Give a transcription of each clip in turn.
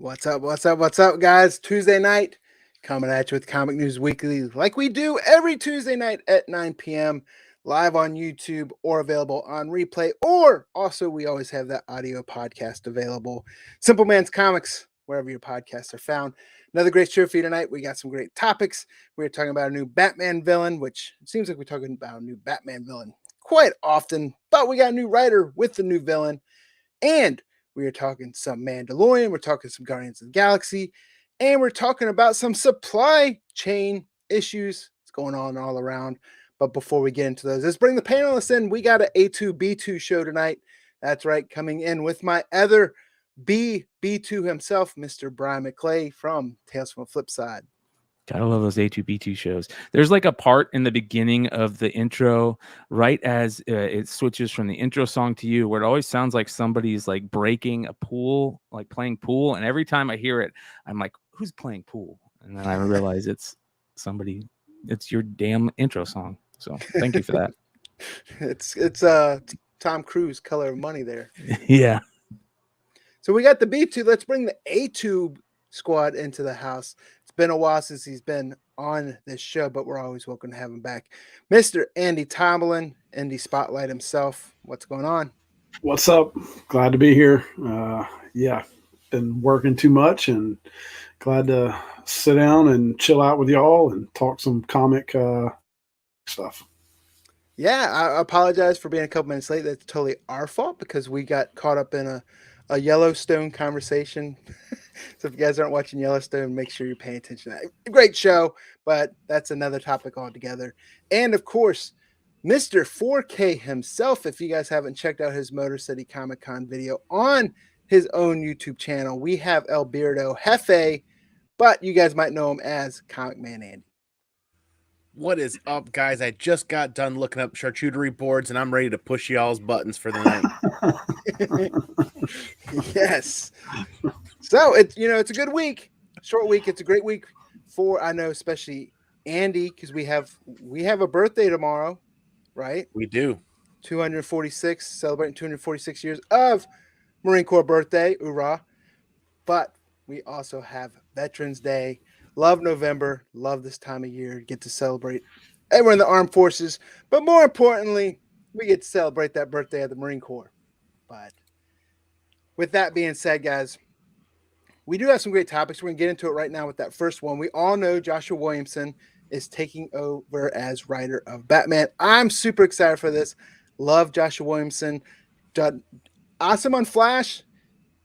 What's up? What's up? What's up, guys? Tuesday night, coming at you with Comic News Weekly, like we do every Tuesday night at 9 p.m., live on YouTube or available on replay. Or also, we always have that audio podcast available. Simple Man's Comics, wherever your podcasts are found. Another great show for you tonight. We got some great topics. We're talking about a new Batman villain, which it seems like we're talking about a new Batman villain quite often, but we got a new writer with the new villain. And we are talking some Mandalorian, we're talking some Guardians of the Galaxy, and we're talking about some supply chain issues that's going on all around. But before we get into those, let's bring the panelists in. We got an A2B2 show tonight. That's right, coming in with my other B2 himself, Mr. Brian McClay from Tales from the Flip Side. Gotta love those A2B2 shows. There's like a part in the beginning of the intro, right as it switches from the intro song to you, where it always sounds like somebody's like breaking a pool, like playing pool. And every time I hear it, I'm like, who's playing pool? And then I realize it's somebody, it's your damn intro song. So thank you for that. It's Tom Cruise, Color of Money there. Yeah. So we got the B2. Let's bring the A2 squad into the house. It's been a while since he's been on this show, but we're always welcome to have him back. Mr. Andy Tomlin, Indy Spotlight himself. What's going on? What's up? Glad to be here. Been working too much and glad to sit down and chill out with y'all and talk some comic stuff. Yeah, I apologize for being a couple minutes late. That's totally our fault because we got caught up in a Yellowstone conversation. So if you guys aren't watching Yellowstone, make sure you're paying attention to that. Great show, but that's another topic altogether. And of course, Mr. 4K himself, if you guys haven't checked out his Motor City Comic Con video on his own YouTube channel, we have El Beardo Hefe, but you guys might know him as Comic Man Andy. What is up, guys? I just got done looking up charcuterie boards, and I'm ready to push y'all's buttons for the night. Yes. So it's a good week, short week. It's a great week for, I know, especially Andy, because we have a birthday tomorrow, right? We do. 246, celebrating 246 years of Marine Corps birthday, hoorah! But we also have Veterans Day. Love November, love this time of year, get to celebrate everyone in the armed forces, but more importantly, we get to celebrate that birthday of the Marine Corps. But with that being said, guys, we do have some great topics. We're going to get into it right now with that first one. We all know Joshua Williamson is taking over as writer of Batman. I'm super excited for this. Love Joshua Williamson. Done awesome on Flash.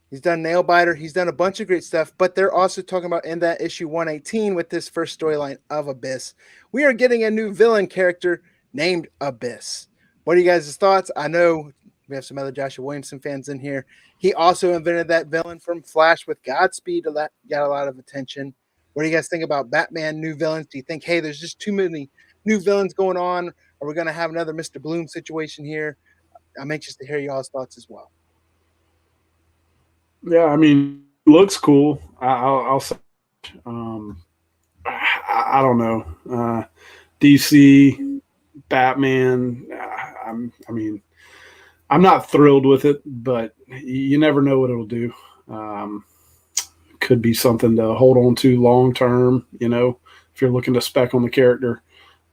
He's done Nailbiter. He's done a bunch of great stuff, but they're also talking about in that issue 118 with this first storyline of Abyss. We are getting a new villain character named Abyss. What are you guys' thoughts? I know we have some other Joshua Williamson fans in here. He also invented that villain from Flash with Godspeed. That got a lot of attention. What do you guys think about Batman, new villains? Do you think, hey, there's just too many new villains going on? Are we going to have another Mr. Bloom situation here? I'm anxious to hear y'all's thoughts as well. Yeah, I mean, looks cool. I'll say, I don't know. DC, Batman. I'm not thrilled with it, but you never know what it'll do. Could be something to hold on to long term. If you're looking to spec on the character,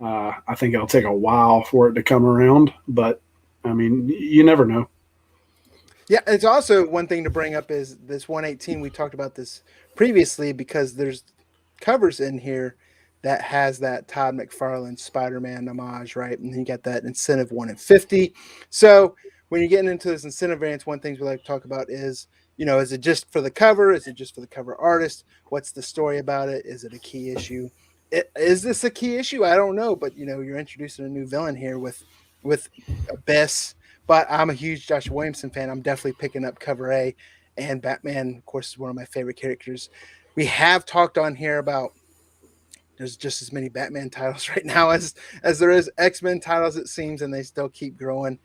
I think it'll take a while for it to come around. But I mean, you never know. Yeah, it's also one thing to bring up is this 118. We talked about this previously because there's covers in here that has that Todd McFarlane Spider-Man homage, right? And you got that incentive 1 in 50. So when you're getting into this incentive variants, one thing we like to talk about is, is it just for the cover? Is it just for the cover artist? What's the story about it? Is it a key issue? Is this a key issue? I don't know, but you're introducing a new villain here with Abyss. But I'm a huge Joshua Williamson fan. I'm definitely picking up cover A. And Batman, of course, is one of my favorite characters. We have talked on here about there's just as many Batman titles right now as there is X-Men titles, it seems, and they still keep growing.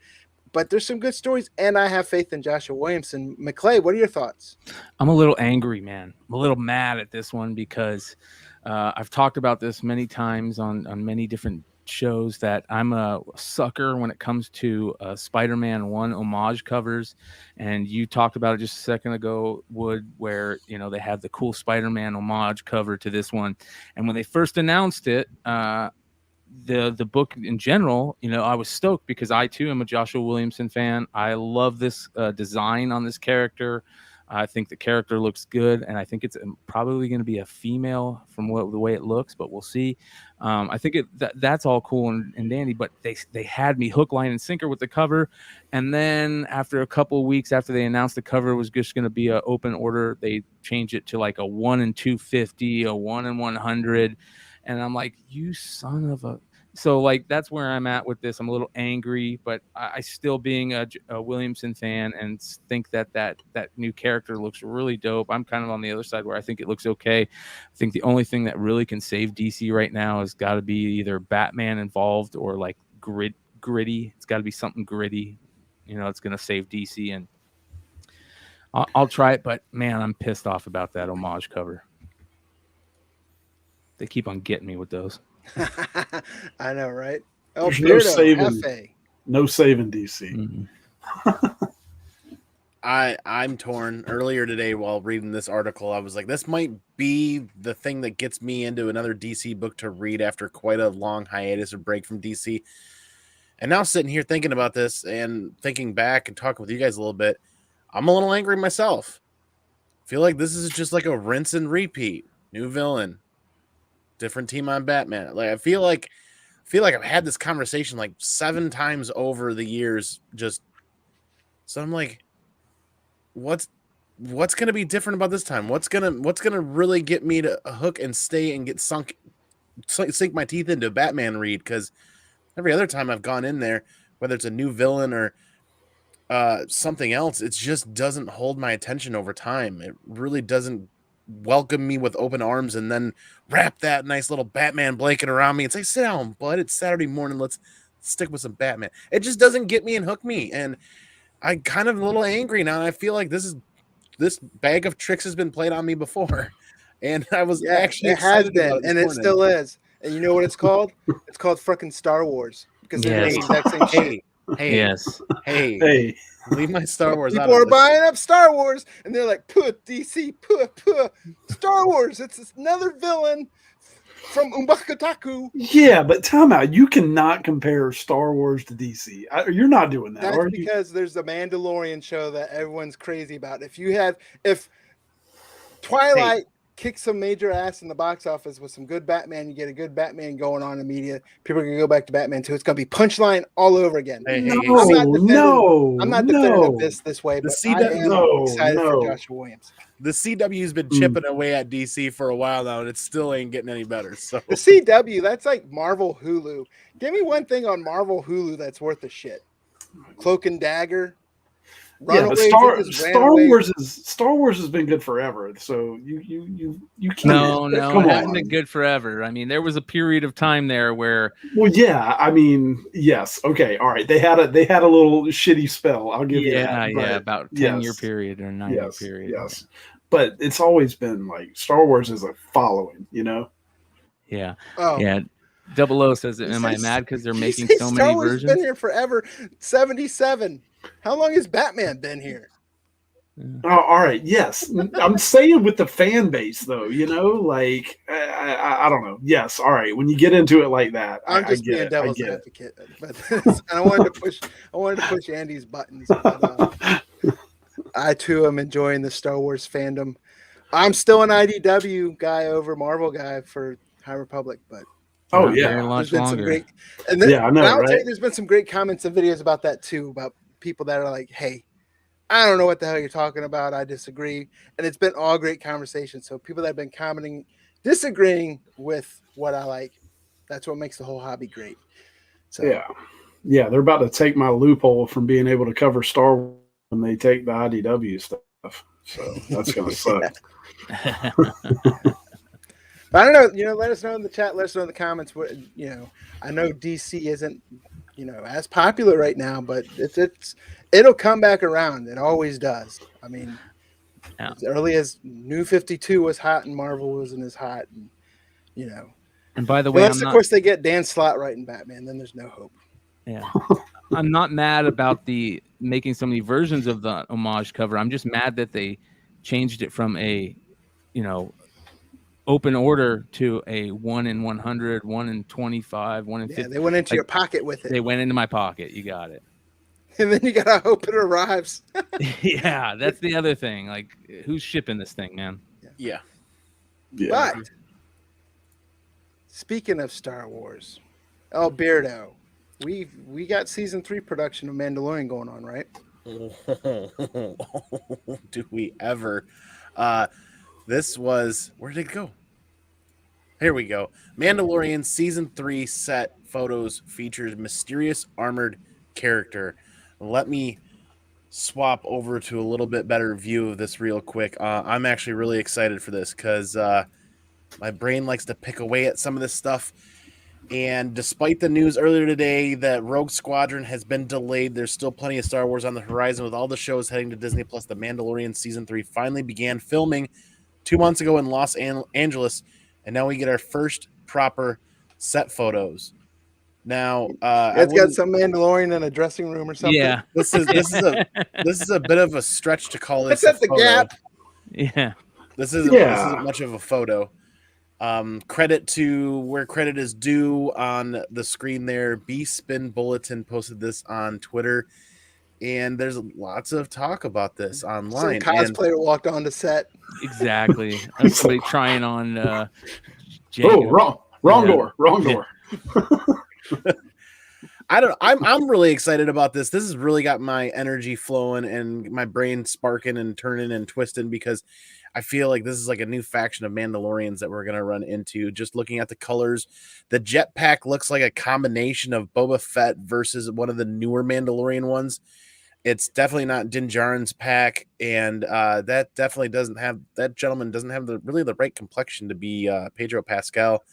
But there's some good stories, and I have faith in Joshua Williamson. McClay, what are your thoughts? I'm a little angry, man. I'm a little mad at this one because I've talked about this many times on many different shows that I'm a sucker when it comes to Spider-Man 1 homage covers. And you talked about it just a second ago, Wood, where, you know, they have the cool Spider-Man homage cover to this one. And when they first announced it, the book in general, you know, I was stoked because I too am a Joshua Williamson fan. I love this design on this character. I think the character looks good, and I think it's probably going to be a female from the way it looks, but we'll see. I think that's all cool and dandy, but they had me hook, line, and sinker with the cover. And then after a couple of weeks after they announced the cover was just going to be an open order, they changed it to like a 1 in 250, a 1 in 100. And I'm like, you son of a... So like that's where I'm at with this. I'm a little angry, but I still, being a Williamson fan, and think that new character looks really dope. I'm kind of on the other side where I think it looks okay. I think the only thing that really can save DC right now has got to be either Batman involved or like gritty. It's got to be something gritty. You know, it's going to save DC, and I'll try it. But man, I'm pissed off about that homage cover. They keep on getting me with those. I know, right? Oh, There's Beardo, no saving DC. Mm-hmm. I'm torn. Earlier today, while reading this article, I was like, this might be the thing that gets me into another DC book to read after quite a long hiatus or break from DC. And now sitting here thinking about this and thinking back and talking with you guys a little bit, I'm a little angry myself. I feel like this is just like a rinse and repeat. New villain, different team on Batman. Like I feel like I've had this conversation like 7 times over the years. So I'm like, what's gonna be different about this time? What's gonna really get me to hook and stay and get sink my teeth into a Batman read? Because every other time I've gone in there, whether it's a new villain or something else, it just doesn't hold my attention over time. It really doesn't welcome me with open arms and then wrap that nice little Batman blanket around me and say, sit down, bud. It's Saturday morning. Let's stick with some Batman. It just doesn't get me and hook me. And I'm kind of a little angry now. I feel like this bag of tricks has been played on me before. And I was actually it has excited been, about it and this it morning. still is. And you know what it's called? It's called frickin' Star Wars. Because they're the exact same shit. Yes. Hey, leave my Star Wars out People of are this. buying up Star Wars, and they're like, put DC, put Star Wars. It's another villain from Umbakataku. yeah, but time out. You cannot compare Star Wars to DC. You're not doing that, That's are you? because there's a Mandalorian show that everyone's crazy about. If Twilight kicks some major ass in the box office with some good Batman, you get a good Batman going on in media. People are gonna go back to Batman 2. It's gonna be Punchline all over again. Hey, I'm not defending of this way, The but I am excited for Joshua Williams. The CW's been chipping away at DC for a while now, and it still ain't getting any better. So The CW, that's like Marvel Hulu. Give me one thing on Marvel Hulu that's worth a shit. Cloak and Dagger. Yeah, but Star Wars has been good forever. So you can't. No, come it hasn't on. been good forever. I mean, there was a period of time there where. Well, yeah. I mean, yes. Okay. All right. They had a little shitty spell. I'll give you that. Yeah, about 10-year period or 9-year period. Yes. But it's always been like Star Wars is a following, you know? Yeah. Oh. Yeah. Double O says, am I mad because they're making so many Star Wars versions? has been here forever. 77. How long has Batman been here? Oh, all right. Yes. I'm saying with the fan base, though, you know, like, I don't know. Yes. All right. When you get into it like that, I'm just being devil's advocate. But and I wanted to push Andy's buttons. But, I too am enjoying the Star Wars fandom. I'm still an IDW guy over Marvel guy for High Republic, but There's been some great, I know, I'll tell right? you, there's been some great comments and videos about that too, about people that are like, "Hey, I don't know what the hell you're talking about. I disagree," and it's been all great conversations. So people that have been commenting, disagreeing with what I like, that's what makes the whole hobby great. So yeah, they're about to take my loophole from being able to cover Star Wars when they take the IDW stuff. So that's gonna suck. But I don't know, let us know in the chat, let us know in the comments what, I know DC isn't, as popular right now, but it'll come back around. It always does. I mean, as early as New 52 was hot and Marvel wasn't as hot, and And by the way, Unless, of course, they get Dan Slott writing Batman, then there's no hope. Yeah. I'm not mad about the making so many versions of the homage cover. I'm just mad that they changed it from a, open order to a 1 in 100, 1 in 25, 1 in 50. Yeah, they went into your pocket with it. They went into my pocket. You got it. And then you gotta hope it arrives. Yeah, that's the other thing. Like, who's shipping this thing, man? Yeah. But speaking of Star Wars, Beardo, we got season 3 production of Mandalorian going on, right? Do we ever? This was, where did it go? Here we go. Mandalorian season 3 set photos features mysterious armored character. Let me swap over to a little bit better view of this real quick. I'm actually really excited for this because my brain likes to pick away at some of this stuff. And despite the news earlier today that Rogue Squadron has been delayed, there's still plenty of Star Wars on the horizon with all the shows heading to Disney Plus. The Mandalorian season 3 finally began filming 2 months ago in Los Angeles, and now we get our first proper set photos. Now, it's got some Mandalorian in a dressing room or something. Yeah, this is a bit of a stretch to call this. It's at the Gap. Yeah, this isn't much of a photo. Credit to where credit is due on the screen there. B-Spin Bulletin posted this on Twitter, and there's lots of talk about this online. Some cosplayer walked on the set. Exactly. Somebody trying on. Wrong door. I'm really excited about this. This has really got my energy flowing and my brain sparking and turning and twisting because I feel like this is like a new faction of Mandalorians that we're going to run into. Just looking at the colors, the jetpack looks like a combination of Boba Fett versus one of the newer Mandalorian ones. It's definitely not Din Djarin's pack, and that gentleman doesn't have the right complexion to be Pedro Pascal.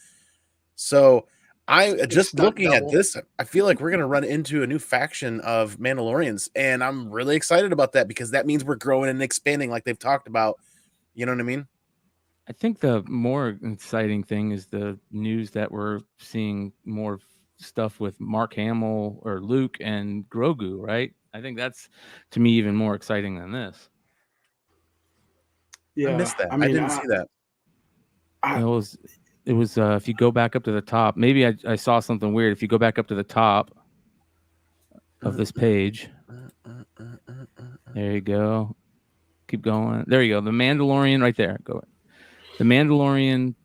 So I just looking at this, I feel like we're going to run into a new faction of Mandalorians, and I'm really excited about that because that means we're growing and expanding like they've talked about. You know what I mean? I think the more exciting thing is the news that we're seeing more stuff with Mark Hamill or Luke and Grogu, right? I think that's, to me, even more exciting than this. Yeah, I missed that. I didn't see that. It was if you go back up to the top, maybe I saw something weird. If you go back up to the top of this page, there you go. Keep going. There you go. The Mandalorian right there. Go. The Mandalorian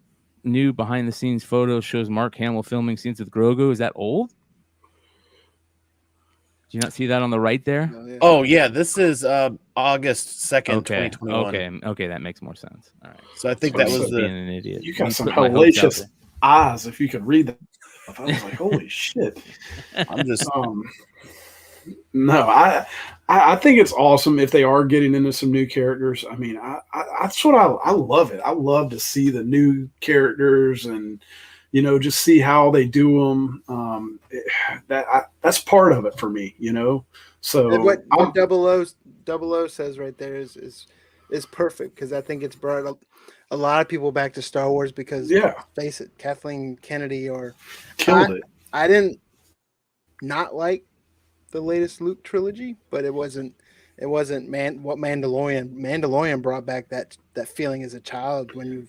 new behind the scenes photo shows Mark Hamill filming scenes with Grogu. Is that old? Do you not see that on the right there? Oh yeah, this is August 2nd, 2021. Okay, that makes more sense. All right. So I think that was being an idiot. You got some hellacious eyes if you could read that. I was like, holy shit. I'm just No, I think it's awesome if they are getting into some new characters. I mean, that's what I love it. I love to see the new characters and just see how they do them. That's part of it for me, So and what Double O says right there is perfect because I think it's brought a lot of people back to Star Wars because face it, Kathleen Kennedy killed it. I didn't not like the latest Luke trilogy, but it wasn't what Mandalorian brought back that feeling as a child when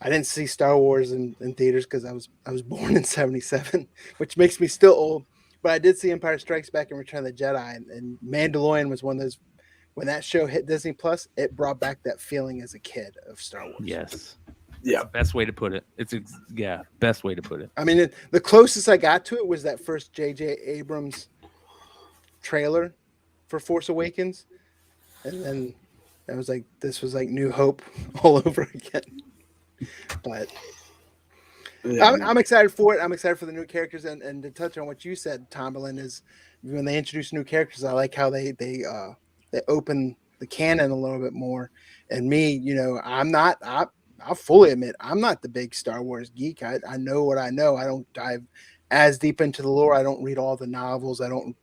I didn't see Star Wars in theaters because I was born in 77, which makes me still old, but I did see Empire Strikes Back and Return of the Jedi, and Mandalorian was one of those. When that show hit Disney Plus, it brought back that feeling as a kid of Star Wars. Yes. Yeah. Best way to put it. Best way to put it. I mean, the closest I got to it was that first J.J. Abrams trailer for Force Awakens. And then this was like New Hope all over again. But I'm excited for it. I'm excited for the new characters. And to touch on what you said, Tomberlin, is when they introduce new characters, I like how they open the canon a little bit more. And me, I'll fully admit I'm not the big Star Wars geek. I know what I know. I don't dive as deep into the lore. I don't read all the novels. I don't,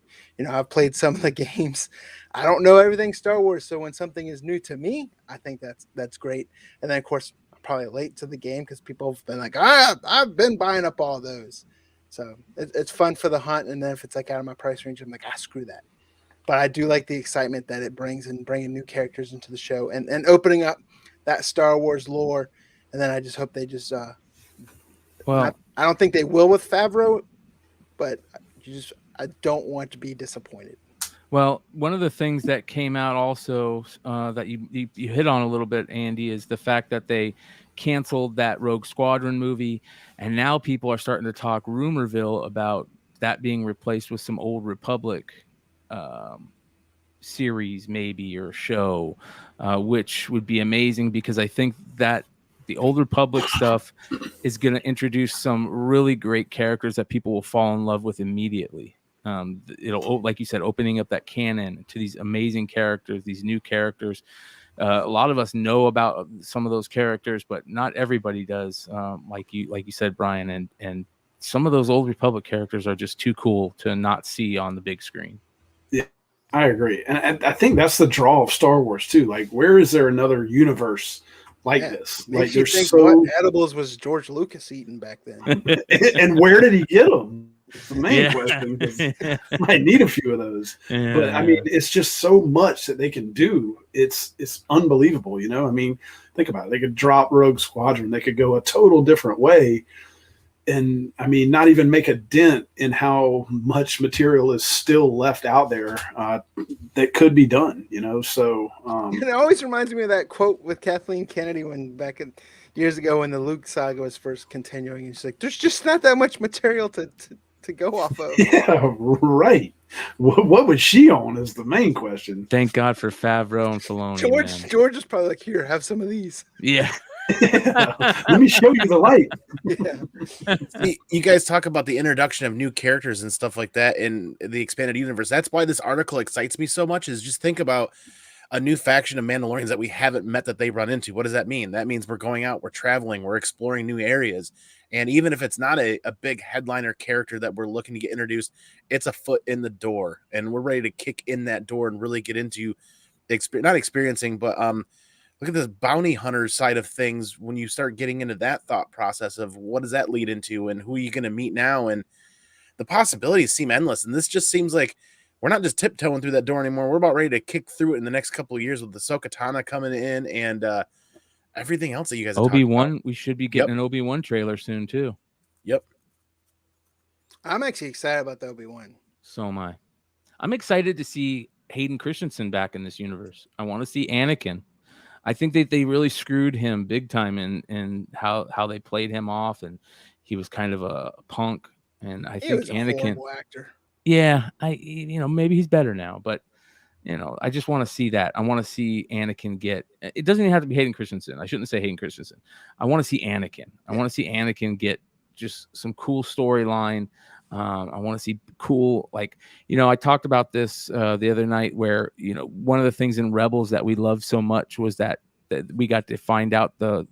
I've played some of the games. I don't know everything Star Wars. So when something is new to me, I think that's great. And then of course probably late to the game because people have been like, I've been buying up all those. So it's fun for the hunt. And then if it's like out of my price range, I'm like, screw that. But I do like the excitement that it brings and bringing new characters into the show and opening up that Star Wars lore. And then I just hope they just, I don't think they will with Favreau, but I don't want to be disappointed. Well, one of the things that came out also that you hit on a little bit, Andy, is the fact that they canceled that Rogue Squadron movie, and now people are starting to talk rumorville about that being replaced with some Old Republic series, maybe, or show, which would be amazing because I think that the Old Republic stuff is going to introduce some really great characters that people will fall in love with immediately. It'll, like you said, opening up that canon to these amazing characters, these new characters. A lot of us know about some of those characters, but not everybody does. Like you said, Brian, and some of those Old Republic characters are just too cool to not see on the big screen. Yeah, I agree, and I think that's the draw of Star Wars too. Like, where is there another universe like this? Like, you think what edibles was George Lucas eating back then? And where did he get them? The main question, because might need a few of those. Yeah. But I mean, it's just so much that they can do. It's unbelievable, you know. I mean, think about it. They could drop Rogue Squadron. They could go a total different way, and I mean, not even make a dent in how much material is still left out there that could be done, you know. So it always reminds me of that quote with Kathleen Kennedy when back in years ago when the Luke saga was first continuing. And she's like, "There's just not that much material to go off of." Yeah, right. What was she on is the main question. Thank God for Favreau and Filoni. George is probably like, "Here, have some of these." Yeah. Let me show you the light. Yeah. See, you guys talk about the introduction of new characters and stuff like that in the expanded universe. That's why this article excites me so much, is just think about a new faction of Mandalorians that we haven't met that they run into. What does that mean? That means we're going out, we're traveling, we're exploring new areas. And even if it's not a big headliner character that we're looking to get introduced, it's a foot in the door. And we're ready to kick in that door and really get into not experiencing, but look at this bounty hunter side of things. When you start getting into that thought process of what does that lead into and who are you going to meet now? And the possibilities seem endless. And this just seems like we're not just tiptoeing through that door anymore. We're about ready to kick through it in the next couple of years with the Ahsoka Tano coming in and everything else that you guys have Obi-Wan, we should be getting an Obi-Wan trailer soon too. Yep. I'm actually excited about the Obi-Wan. So am I. I'm excited to see Hayden Christensen back in this universe. I want to see Anakin. I think that they really screwed him big time in how they played him off, and he was kind of a punk. And I think Anakin, horrible actor. Yeah, maybe he's better now, but I just want to see that. I want to see Anakin get. It doesn't even have to be Hayden Christensen. I shouldn't say Hayden Christensen. I want to see Anakin. I want to see Anakin get just some cool storyline. I want to see cool, like, I talked about this the other night where, one of the things in Rebels that we loved so much was that we got to find out the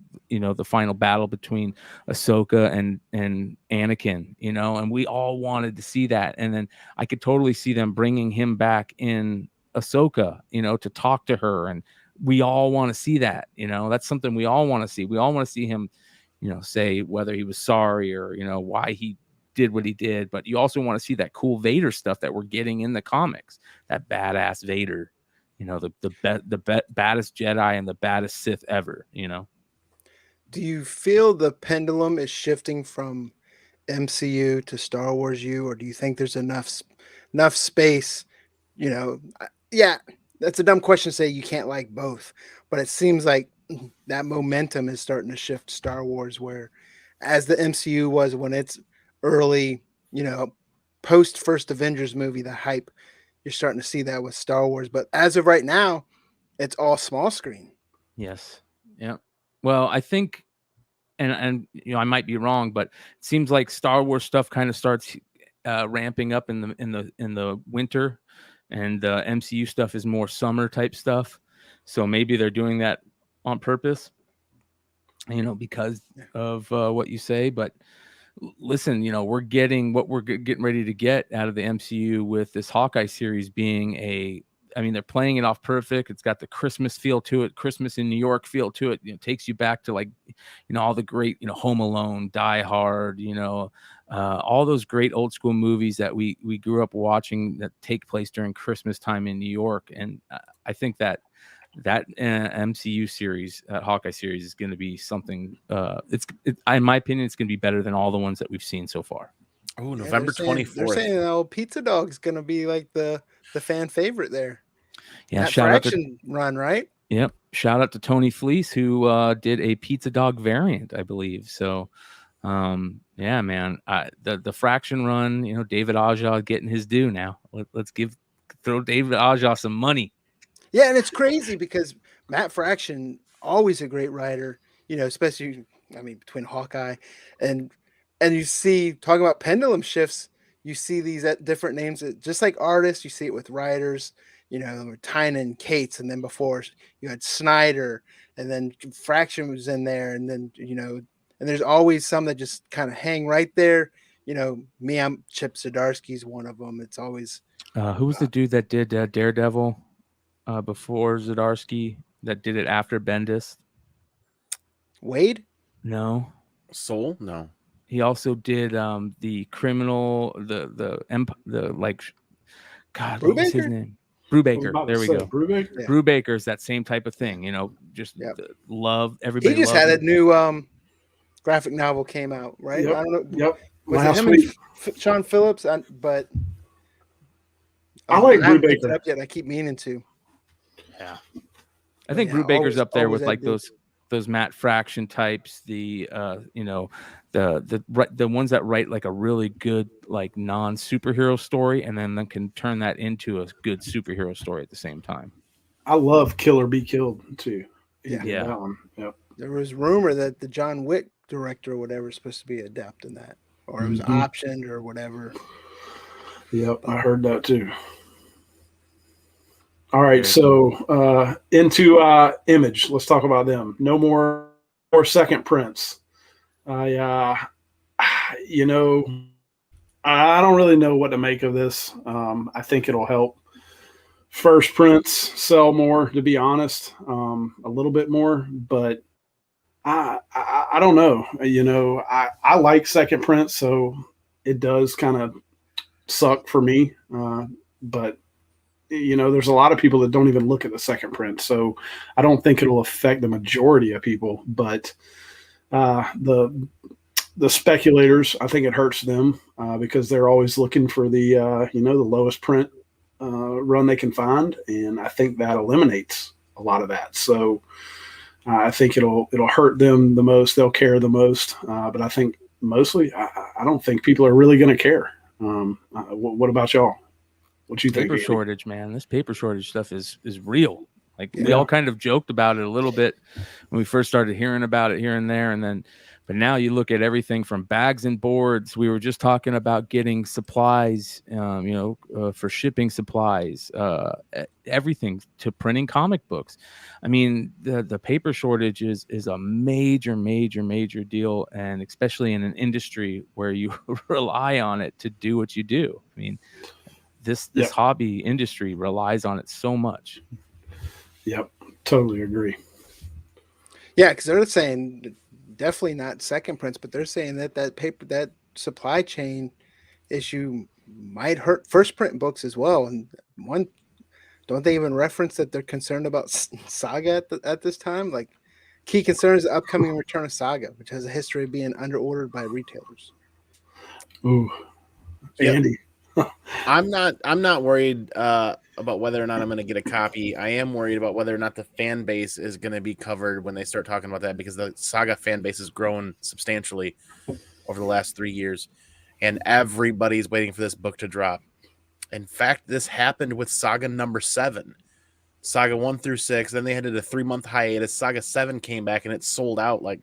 final battle between Ahsoka and Anakin, and we all wanted to see that. And then I could totally see them bringing him back in Ahsoka, to talk to her. And we all want to see that, that's something we all want to see. We all want to see him, say whether he was sorry or, why he did what he did. But you also want to see that cool Vader stuff that we're getting in the comics, that badass Vader, the baddest Jedi and the baddest Sith ever, Do you feel the pendulum is shifting from MCU to Star Wars U, or do you think there's enough space? Yeah, that's a dumb question to say you can't like both, but it seems like that momentum is starting to shift Star Wars, where as the MCU was when it's early, post first Avengers movie, the hype, you're starting to see that with Star Wars. But as of right now, it's all small screen. Yes. Yeah. Well, I think, and I might be wrong, but it seems like Star Wars stuff kind of starts ramping up in the winter, and the MCU stuff is more summer type stuff. So maybe they're doing that on purpose, because of what you say. But listen, we're getting what we're getting ready to get out of the MCU with this Hawkeye series being a I mean, they're playing it off perfect. It's got the Christmas feel to it, Christmas in New York feel to it. Takes you back to like, all the great, Home Alone, Die Hard, all those great old school movies that we grew up watching that take place during Christmas time in New York. And I think that MCU series, Hawkeye series, is going to be something. In my opinion, it's going to be better than all the ones that we've seen so far. Oh, November 24th. They're saying Pizza Dog's going to be like the fan favorite there. Yeah, that shout Fraction run, right? Yep. Shout out to Tony Fleece, who did a Pizza Dog variant, I believe. So, yeah, man, the Fraction run, David Aja getting his due now. Let's throw David Aja some money. Yeah, and it's crazy because Matt Fraction, always a great writer, especially, between Hawkeye and you see, talking about pendulum shifts, you see these at different names, just like artists, you see it with writers, Tynan, Cates, and then before you had Snyder, and then Fraction was in there, and then, and there's always some that just kind of hang right there. I'm Chip Zdarsky's one of them. It's always. Who was the dude that did Daredevil before Zdarsky, that did it after Bendis? Wade? No. Soul? No. He also did the Criminal, the like, God, what was his name? Brubaker. There we go. Brubaker? Yeah. Brubaker's that same type of thing, just love everybody. He just had a new graphic novel came out, right? Yep. I don't know. Yep. Was Last it him week. and Sean Phillips? But I like haven't picked Brubaker. it up yet. I keep meaning to. Yeah. I think Yeah, Brubaker's up there always with like those Matt Fraction types, the the ones that write like a really good like non-superhero story and then can turn that into a good superhero story at the same time. I love Kill or Be Killed too. Yeah. That one. Yep. There was rumor that the John Wick director or whatever is supposed to be adept in that, or it was optioned or whatever. Yep, I heard that too. All right, so into Image. Let's talk about them. No more second prints. I don't really know what to make of this. I think it'll help first prints sell more, to be honest, a little bit more, but I don't know. I like second prints, so it does kind of suck for me, but there's a lot of people that don't even look at the second print, so I don't think it'll affect the majority of people. But the speculators, I think it hurts them because they're always looking for the the lowest print run they can find, and I think that eliminates a lot of that. So I think it'll hurt them the most. They'll care the most, but I think mostly I don't think people are really going to care. What about y'all? What you think? Paper shortage, man. This paper shortage stuff is real. Like we all kind of joked about it a little bit when we first started hearing about it here and there, but now you look at everything from bags and boards. We were just talking about getting supplies, for shipping supplies, everything to printing comic books. I mean, the paper shortage is a major deal, and especially in an industry where you rely on it to do what you do. I mean, this hobby industry relies on it so much. Yep, totally agree. Yeah, because they're saying definitely not second prints, but they're saying that supply chain issue might hurt first print books as well. And don't they even reference that they're concerned about Saga at this time? Like, key concern is the upcoming return of Saga, which has a history of being underordered by retailers. Ooh, Andy. I'm not worried about whether or not I'm going to get a copy. I am worried about whether or not the fan base is going to be covered when they start talking about that, because the Saga fan base has grown substantially over the last 3 years, and everybody's waiting for this book to drop. In fact, this happened with Saga number 7. Saga 1 through 6, then they had a 3-month hiatus. Saga 7 came back and it sold out like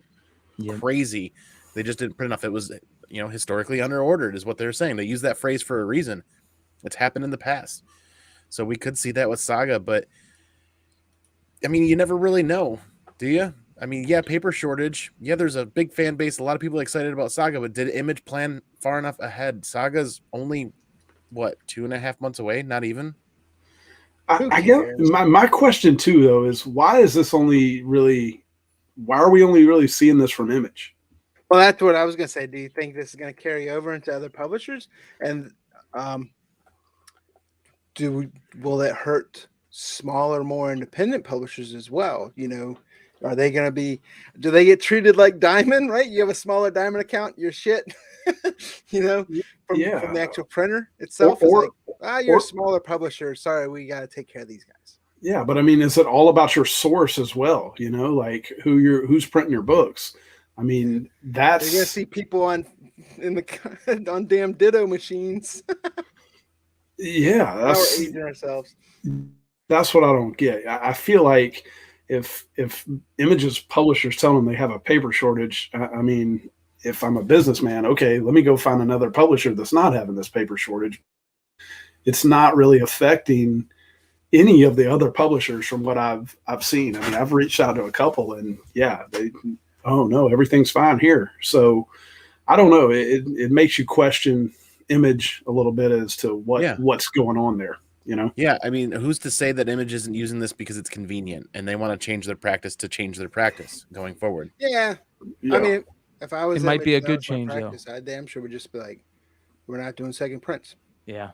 crazy. They just didn't print enough. It was historically underordered is what they're saying. They use that phrase for a reason. It's happened in the past. So we could see that with Saga, but I mean, you never really know, do you? I mean, paper shortage. Yeah, there's a big fan base. A lot of people excited about Saga, but did Image plan far enough ahead? Saga's only, 2.5 months away? Not even? I guess my question too, though, is why is this only really? Why are we only really seeing this from Image? Well, that's what I was going to say. Do you think this is going to carry over into other publishers? And will it hurt smaller, more independent publishers as well? You know, are they going to be? Do they get treated like Diamond? Right? You have a smaller Diamond account, you're shit. You know, from the actual printer itself. You're a smaller publisher. Sorry, we got to take care of these guys. Yeah, but I mean, is it all about your source as well? You know, like who's printing your books? I mean, that's you're gonna see people on damn Ditto machines. Yeah, we're aging ourselves. That's what I don't get. I feel like if Image's publishers tell them they have a paper shortage, I mean, if I'm a businessman, okay, let me go find another publisher that's not having this paper shortage. It's not really affecting any of the other publishers from what I've seen. I mean, I've reached out to a couple, and oh no, everything's fine here. So I don't know. It makes you question Image a little bit as to what's going on there. You know? Yeah, I mean, who's to say that Image isn't using this because it's convenient and they want to change their practice going forward? Yeah. I mean, if I was, it might be a good change. Practice, I damn sure would just be like, we're not doing second prints. Yeah.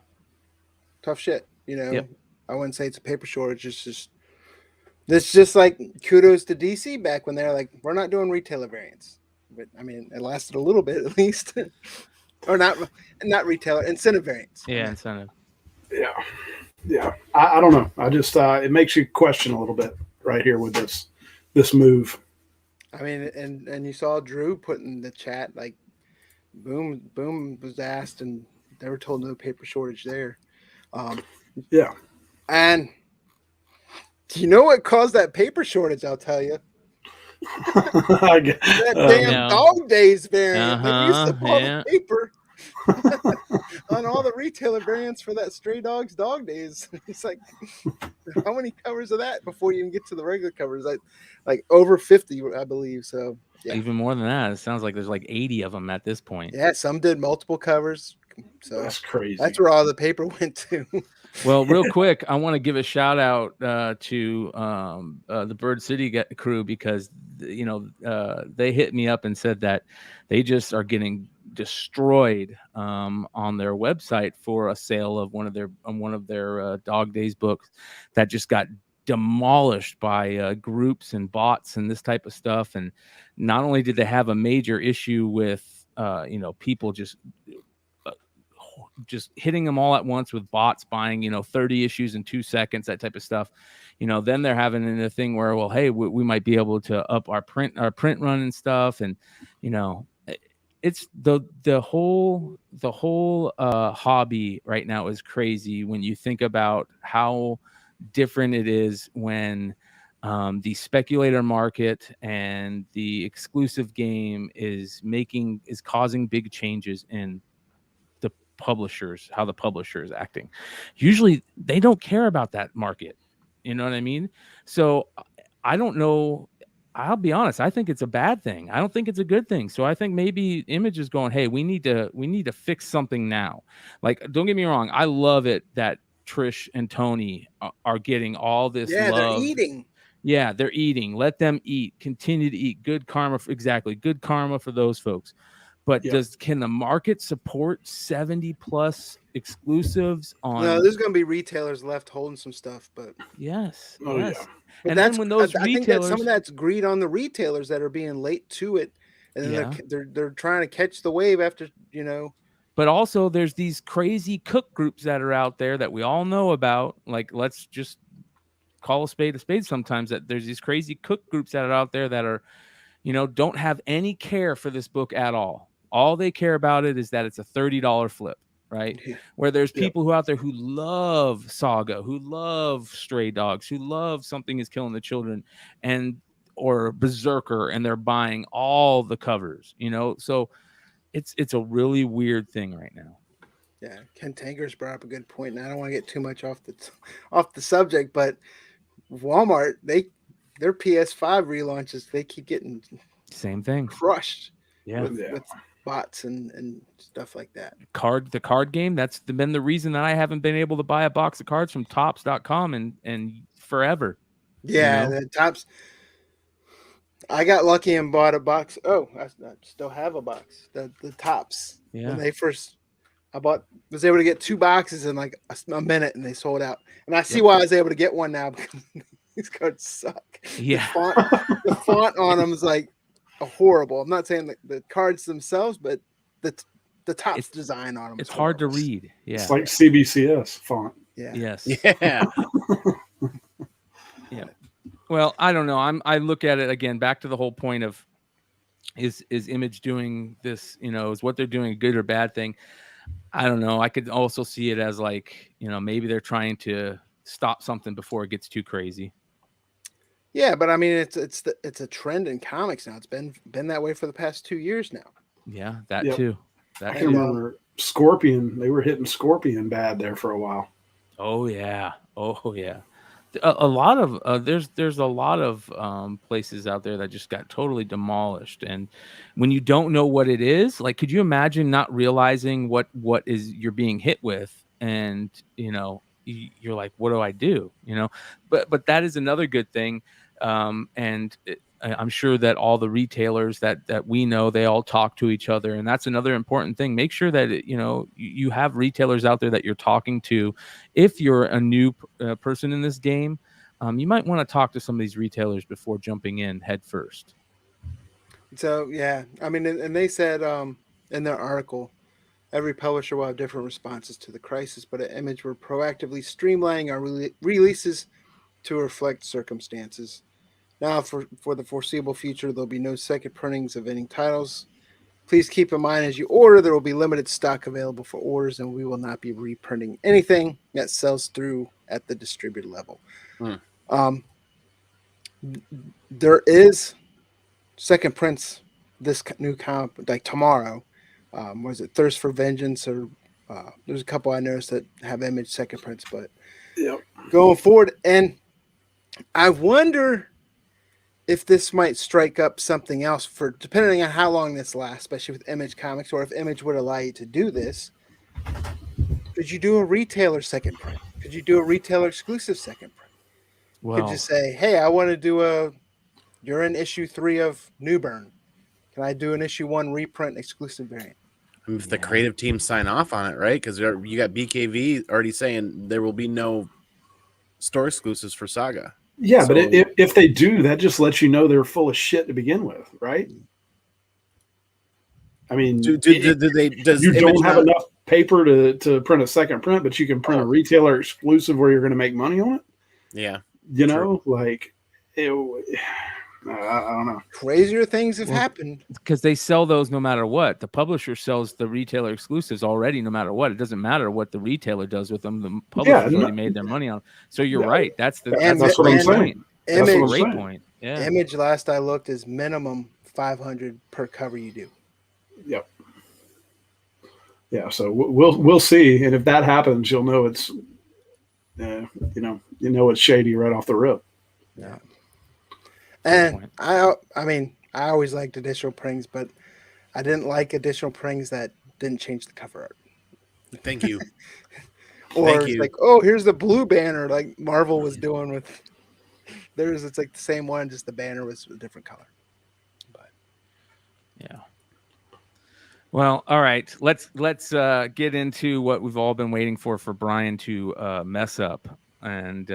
Tough shit. You know. Yep. I wouldn't say it's a paper shortage. It's just like kudos to DC back when they're like, we're not doing retailer variants. But I mean, it lasted a little bit at least, or not retailer incentive variants. Yeah, incentive. Yeah. I don't know. I just it makes you question a little bit right here with this move. I mean, and you saw Drew put in the chat like, boom was asked, and they were told no paper shortage there. Yeah. And do you know what caused that paper shortage? I'll tell you. That damn Dog Days variant. They used to pull the paper on all the retailer variants for that Stray Dogs Dog Days. It's like, how many covers of that before you even get to the regular covers? Like over 50, I believe. So yeah. Even more than that. It sounds like there's like 80 of them at this point. Yeah, some did multiple covers. So that's crazy. That's where all the paper went to. Well, real quick, I want to give a shout out to the Bird City crew because they hit me up and said that they just are getting destroyed on their website for a sale of one of their Dog Days books that just got demolished by groups and bots and this type of stuff. And not only did they have a major issue with people just hitting them all at once with bots buying 30 issues in 2 seconds, that type of stuff, then they're having a thing where, well, hey, we might be able to up our print run and stuff. And it's the whole hobby right now is crazy when you think about how different it is when the speculator market and the exclusive game is causing big changes in publishers, how the publisher is acting. Usually they don't care about that market. You know what I mean? So I don't know. I'll be honest. I think it's a bad thing. I don't think it's a good thing. So I think maybe Image is going, hey, we need to fix something now. Like, don't get me wrong. I love it that Trish and Tony are getting all this love. They're eating. Yeah, they're eating. Let them eat. Continue to eat. Good karma. Exactly. Good karma for those folks. But can the market support 70 plus exclusives on? No, there's going to be retailers left holding some stuff, but yes. Yeah. And then when those I think that some of that's greed on the retailers that are being late to it, and then they're trying to catch the wave after But also, there's these crazy cook groups that are out there that we all know about. Like, let's just call a spade sometimes. That there's these crazy cook groups that are out there that are, don't have any care for this book at all. All they care about it is that it's a $30 flip, right? Yeah. Where there's people who out there who love Saga, who love Stray Dogs, who love Something is Killing the Children, or Berserker, and they're buying all the covers, So it's a really weird thing right now. Yeah, Ken Tanker's brought up a good point, and I don't want to get too much off the subject, but Walmart, their PS5 relaunches, they keep getting same thing crushed. Yeah. With bots and stuff like that. The card game, that's been the reason that I haven't been able to buy a box of cards from Topps.com and forever. Yeah, You know? the Topps. I got lucky and bought a box. Oh, I still have a box. The Topps. Yeah. When they first, was able to get 2 boxes in like a minute, and they sold out. And I see why I was able to get one now, because these cards suck. Yeah. The font on them is like horrible. I'm not saying the cards themselves, but the Topps design on them. It's hard to read. Yeah. It's like CBCS font. Yeah. Yes. Yeah. Yeah. Well, I don't know. I look at it again, back to the whole point of is Image doing this, is what they're doing a good or bad thing? I don't know. I could also see it as like, maybe they're trying to stop something before it gets too crazy. Yeah, but I mean, it's a trend in comics now. It's been that way for the past 2 years now. Yeah, that too. I can remember Scorpion. They were hitting Scorpion bad there for a while. Oh yeah. A lot of there's a lot of places out there that just got totally demolished, and when you don't know what it is, like, could you imagine not realizing what is you're being hit with, and you're like, what do I do? But that is another good thing, and I'm sure that all the retailers that we know, they all talk to each other, and that's another important thing. Make sure that you have retailers out there that you're talking to. If you're a new person in this game, you might want to talk to some of these retailers before jumping in head first. So yeah, I mean, and they said in their article, every publisher will have different responses to the crisis, but at Image, we're proactively streamlining our releases to reflect circumstances. Now, for the foreseeable future, there'll be no second printings of any titles. Please keep in mind, as you order, there will be limited stock available for orders, and we will not be reprinting anything that sells through at the distributor level. There is second prints this new comic, like tomorrow. Was it Thirst for Vengeance? Or there's a couple I noticed that have Image second prints, but going forward, and I wonder if this might strike up something else, for depending on how long this lasts, especially with Image Comics, or if Image would allow you to do this. Could you do a retailer second print? Could you do a retailer exclusive second print? Well, You could just say, hey, I want to do you're in issue 3 of Newburn. Can I do an issue 1 reprint exclusive variant? If the creative team sign off on it, right? Because you got BKV already saying there will be no store exclusives for Saga. Yeah, but if they do, that just lets you know they're full of shit to begin with, right? I mean, you don't have enough paper to print a second print, but you can print a retailer exclusive where you're going to make money on it. Yeah, I don't know. Crazier things have happened because they sell those no matter what. The publisher sells the retailer exclusives already, no matter what. It doesn't matter what the retailer does with them. The publisher's already made their money on them. So you're right. That's what I'm saying. That's a great point. Yeah. Image, last I looked, is minimum 500 per cover you do. Yep. Yeah. So we'll see, and if that happens, you'll know it's it's shady right off the rip. Yeah. And I mean, I always liked additional prings, but I didn't like additional prings that didn't change the cover art. Thank you. Or it's like, oh, here's the blue banner, like Marvel was doing with theirs. It's like the same one, just the banner was a different color. But yeah. Well, all right. Let's get into what we've all been waiting for Brian to mess up. And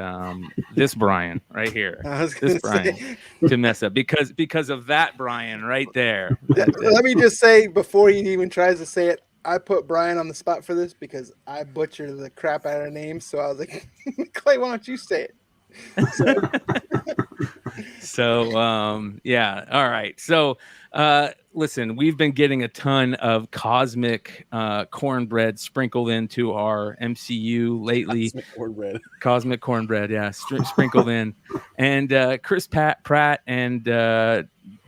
this Brian right here, this Brian to mess up because of that Brian right there. Let me just say, before he even tries to say it, I put Brian on the spot for this because I butchered the crap out of names. So I was like, Clay, why don't you say it? So yeah, all right. So listen, we've been getting a ton of cosmic cornbread sprinkled into our MCU lately. Cosmic cornbread, yeah, sprinkled in. And Chris Pratt and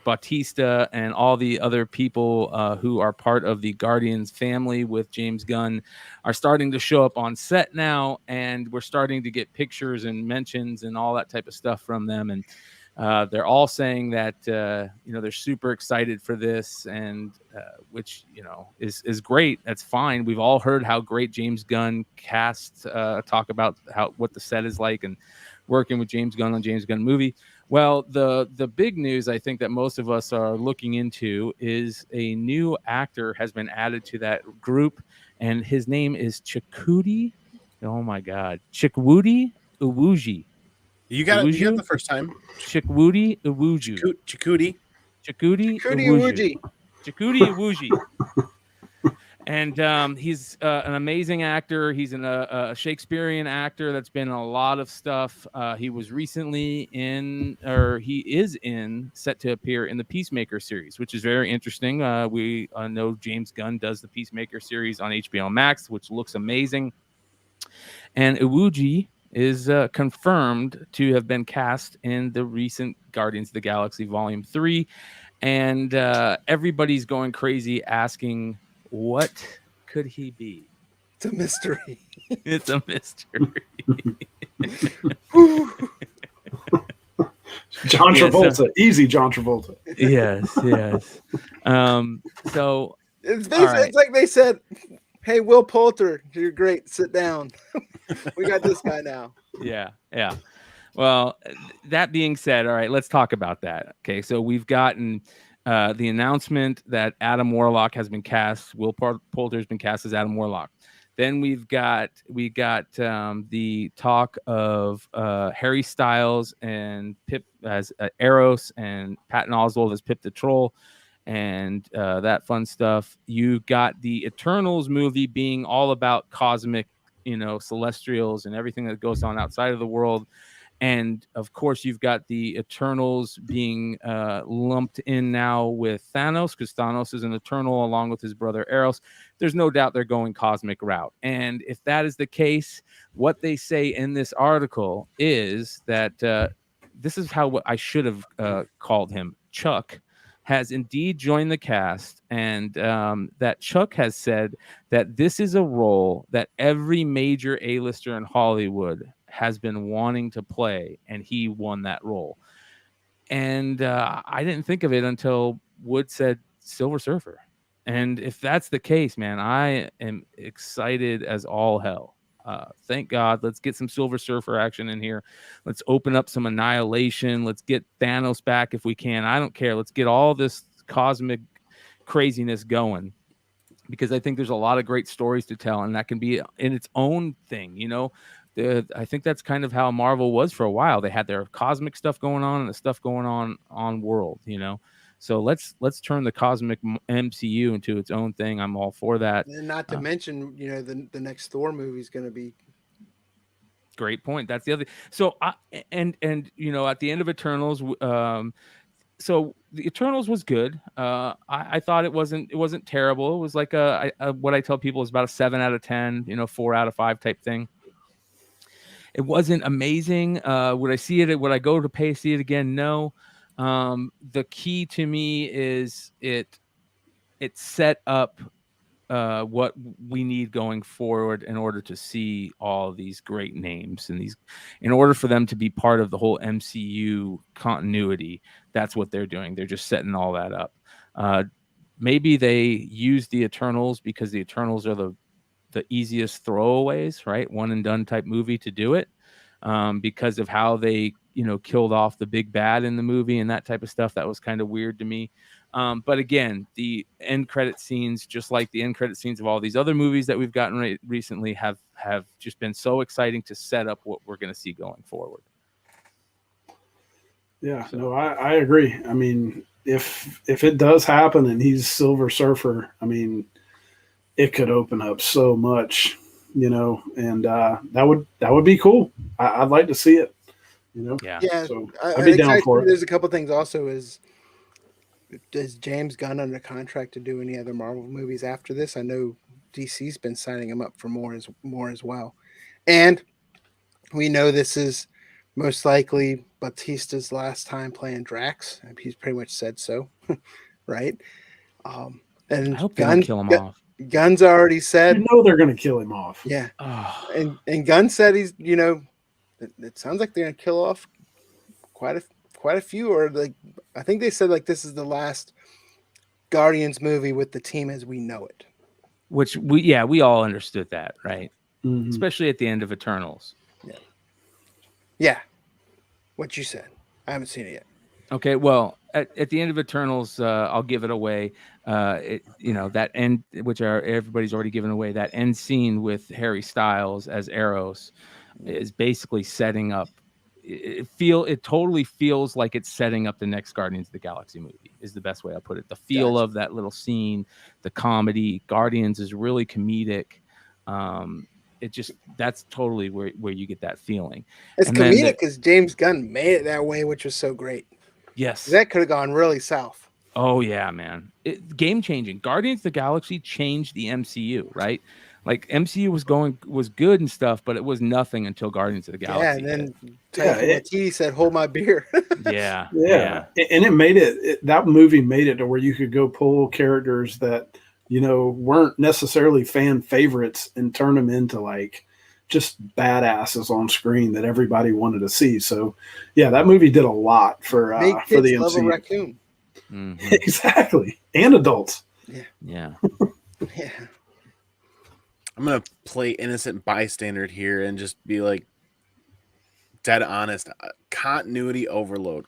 Bautista and all the other people who are part of the Guardians family with James Gunn are starting to show up on set now, and we're starting to get pictures and mentions and all that type of stuff from them. And They're all saying that they're super excited for this, and which is great. That's fine. We've all heard how great James Gunn cast talk about what the set is like and working with James Gunn on James Gunn movie. Well, the big news I think that most of us are looking into is a new actor has been added to that group, and his name is Chikwudi. Oh my God, Chikwudi Iwuji. You got it the first time. Chikwudi Iwuji. Chikuti. Chikwudi Iwuji. Chikwudi Iwuji. And he's an amazing actor. He's a Shakespearean actor that's been in a lot of stuff. He was recently he is set to appear in the Peacemaker series, which is very interesting. We know James Gunn does the Peacemaker series on HBO Max, which looks amazing. And Iwuji is confirmed to have been cast in the recent Guardians of the Galaxy Volume 3. And everybody's going crazy asking, what could he be? It's a mystery. It's a mystery. John Travolta. Easy John Travolta. Yes. So it's basically it's like they said, hey, Will Poulter, you're great. Sit down. We got this guy now. Yeah. Well, that being said, all right, let's talk about that. Okay, so we've gotten the announcement that Adam Warlock has been cast. Will Poulter has been cast as Adam Warlock. Then we got the talk of Harry Styles and Pip as Eros and Patton Oswalt as Pip the Troll, and that fun stuff. You got the Eternals movie being all about cosmic, celestials and everything that goes on outside of the world. And of course, you've got the Eternals being lumped in now with Thanos, because Thanos is an Eternal along with his brother Eros. There's no doubt they're going cosmic route. And if that is the case, what they say in this article is that this is how I should have called him. Chuck has indeed joined the cast, and that Chuck has said that this is a role that every major A-lister in Hollywood has been wanting to play, and he won that role. And I didn't think of it until Wood said Silver Surfer. And if that's the case, man, I am excited as all hell. Thank God. Let's get some Silver Surfer action in here. Let's open up some Annihilation. Let's get Thanos back if we can. I don't care. Let's get all this cosmic craziness going, because I think there's a lot of great stories to tell, and that can be in its own thing. I think that's kind of how Marvel was for a while. They had their cosmic stuff going on and the stuff going on world, So let's turn the cosmic MCU into its own thing. I'm all for that. And not to mention, the next Thor movie is going to be. Great point. That's the other. So and at the end of Eternals, so the Eternals was good. I thought it wasn't terrible. It was like what I tell people is about a 7 out of 10, 4 out of 5 type thing. It wasn't amazing. Would I see it? Would I go to see it again? No. The key to me is it set up what we need going forward in order to see all these great names, and in order for them to be part of the whole MCU continuity. That's what they're doing. They're just setting all that up. Maybe they use the Eternals because the Eternals are the easiest throwaways, right? One and done type movie to do it, because of how they killed off the big bad in the movie and that type of stuff. That was kind of weird to me. But again, the end credit scenes, just like the end credit scenes of all these other movies that we've gotten recently, have just been so exciting to set up what we're going to see going forward. Yeah, no, I agree. I mean, if it does happen and he's Silver Surfer, I mean, it could open up so much, and that would be cool. I'd like to see it, Yeah. So I'd be down for it. There's a couple things also is James Gunn under contract to do any other Marvel movies after this? I know DC's been signing him up for more as well. And we know this is most likely Bautista's last time playing Drax. He's pretty much said so, right? And I hope they don't kill him off. Gunn's already said, they're going to kill him off. Yeah. Oh. And Gunn said he's, it sounds like they're going to kill off quite quite a few, or like I think they said like this is the last Guardians movie with the team as we know it. Which we all understood that, right? Mhm. Especially at the end of Eternals. Yeah, what you said. I haven't seen it yet. Okay, well, at the end of Eternals, I'll give it away. That end, which everybody's already given away. That end scene with Harry Styles as Eros is basically setting up. It totally feels like it's setting up the next Guardians of the Galaxy movie. Is the best way I put it. The feel Gotcha. of that little scene, the comedy. Guardians is really comedic. That's totally where you get that feeling. It's And then comedic because James Gunn made it that way, which was so great. yes, That could have gone really south. oh yeah, man. Game changing. Guardians of the Galaxy changed the MCU, right? Like MCU was good and stuff, but it was nothing until Guardians of the Galaxy. Yeah, and then Yeah, Taika Waititi said, "Hold my beer." yeah. And it made it. That movie made it to where you could go pull characters that weren't necessarily fan favorites and turn them into like just badasses on screen that everybody wanted to see. So, yeah, that movie did a lot for Make the kids love a MCU. raccoon. Mhm. Exactly, and adults. Yeah. Yeah. I'm gonna play innocent bystander here and just be like dead honest. Continuity overload.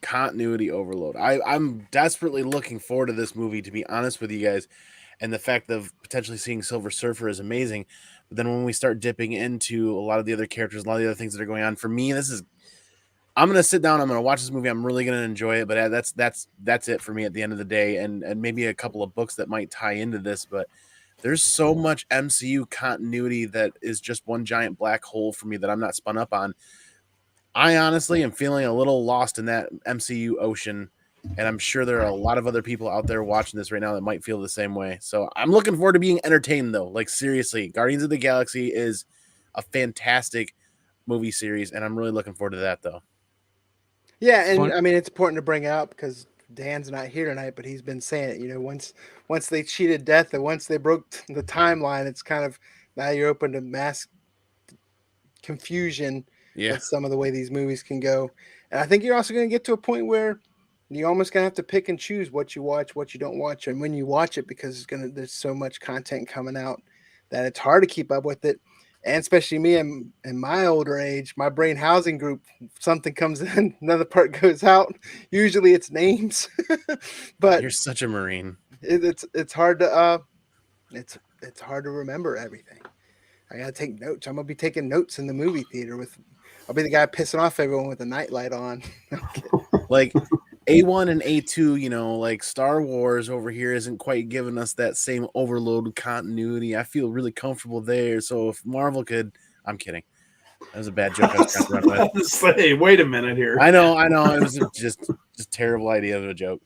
I'm desperately looking forward to this movie, to be honest with you guys. And the fact of potentially seeing Silver Surfer is amazing. But then when we start dipping into a lot of the other characters, a lot of the other things that are going on, for me, I'm gonna sit down, I'm gonna watch this movie, I'm really gonna enjoy it. But that's it for me at the end of the day, and maybe a couple of books that might tie into this, but there's so much MCU continuity that is just one giant black hole for me that I'm not spun up on. I honestly am feeling a little lost in that MCU ocean, and I'm sure there are a lot of other people out there watching this right now that might feel the same way. So I'm looking forward to being entertained, though. Like, seriously, Guardians of the Galaxy is a fantastic movie series, and I'm really looking forward to that, though. Yeah, and Fun- I mean it's important to bring up because Dan's not here tonight, but he's been saying it. Once they cheated death and once they broke the timeline, it's kind of now you're open to mass confusion Yeah. with some of the way these movies can go. And I think you're also going to get to a point where you're almost going to have to pick and choose what you watch, what you don't watch, and when you watch it because there's so much content coming out that it's hard to keep up with it. And especially me in my older age, my brain housing group, something comes in, another part goes out. Usually it's names, but You're such a Marine. it's hard to it's hard to remember everything. I gotta take notes. I'm gonna be taking notes in the movie theater I'll be the guy pissing off everyone with a nightlight on. Like A1 and A2, like Star Wars over here isn't quite giving us that same overload continuity. I feel really comfortable there. So if Marvel could, I'm kidding. That was a bad joke I was trying to run with. Say, wait a minute here. I know. It was just terrible idea of a joke.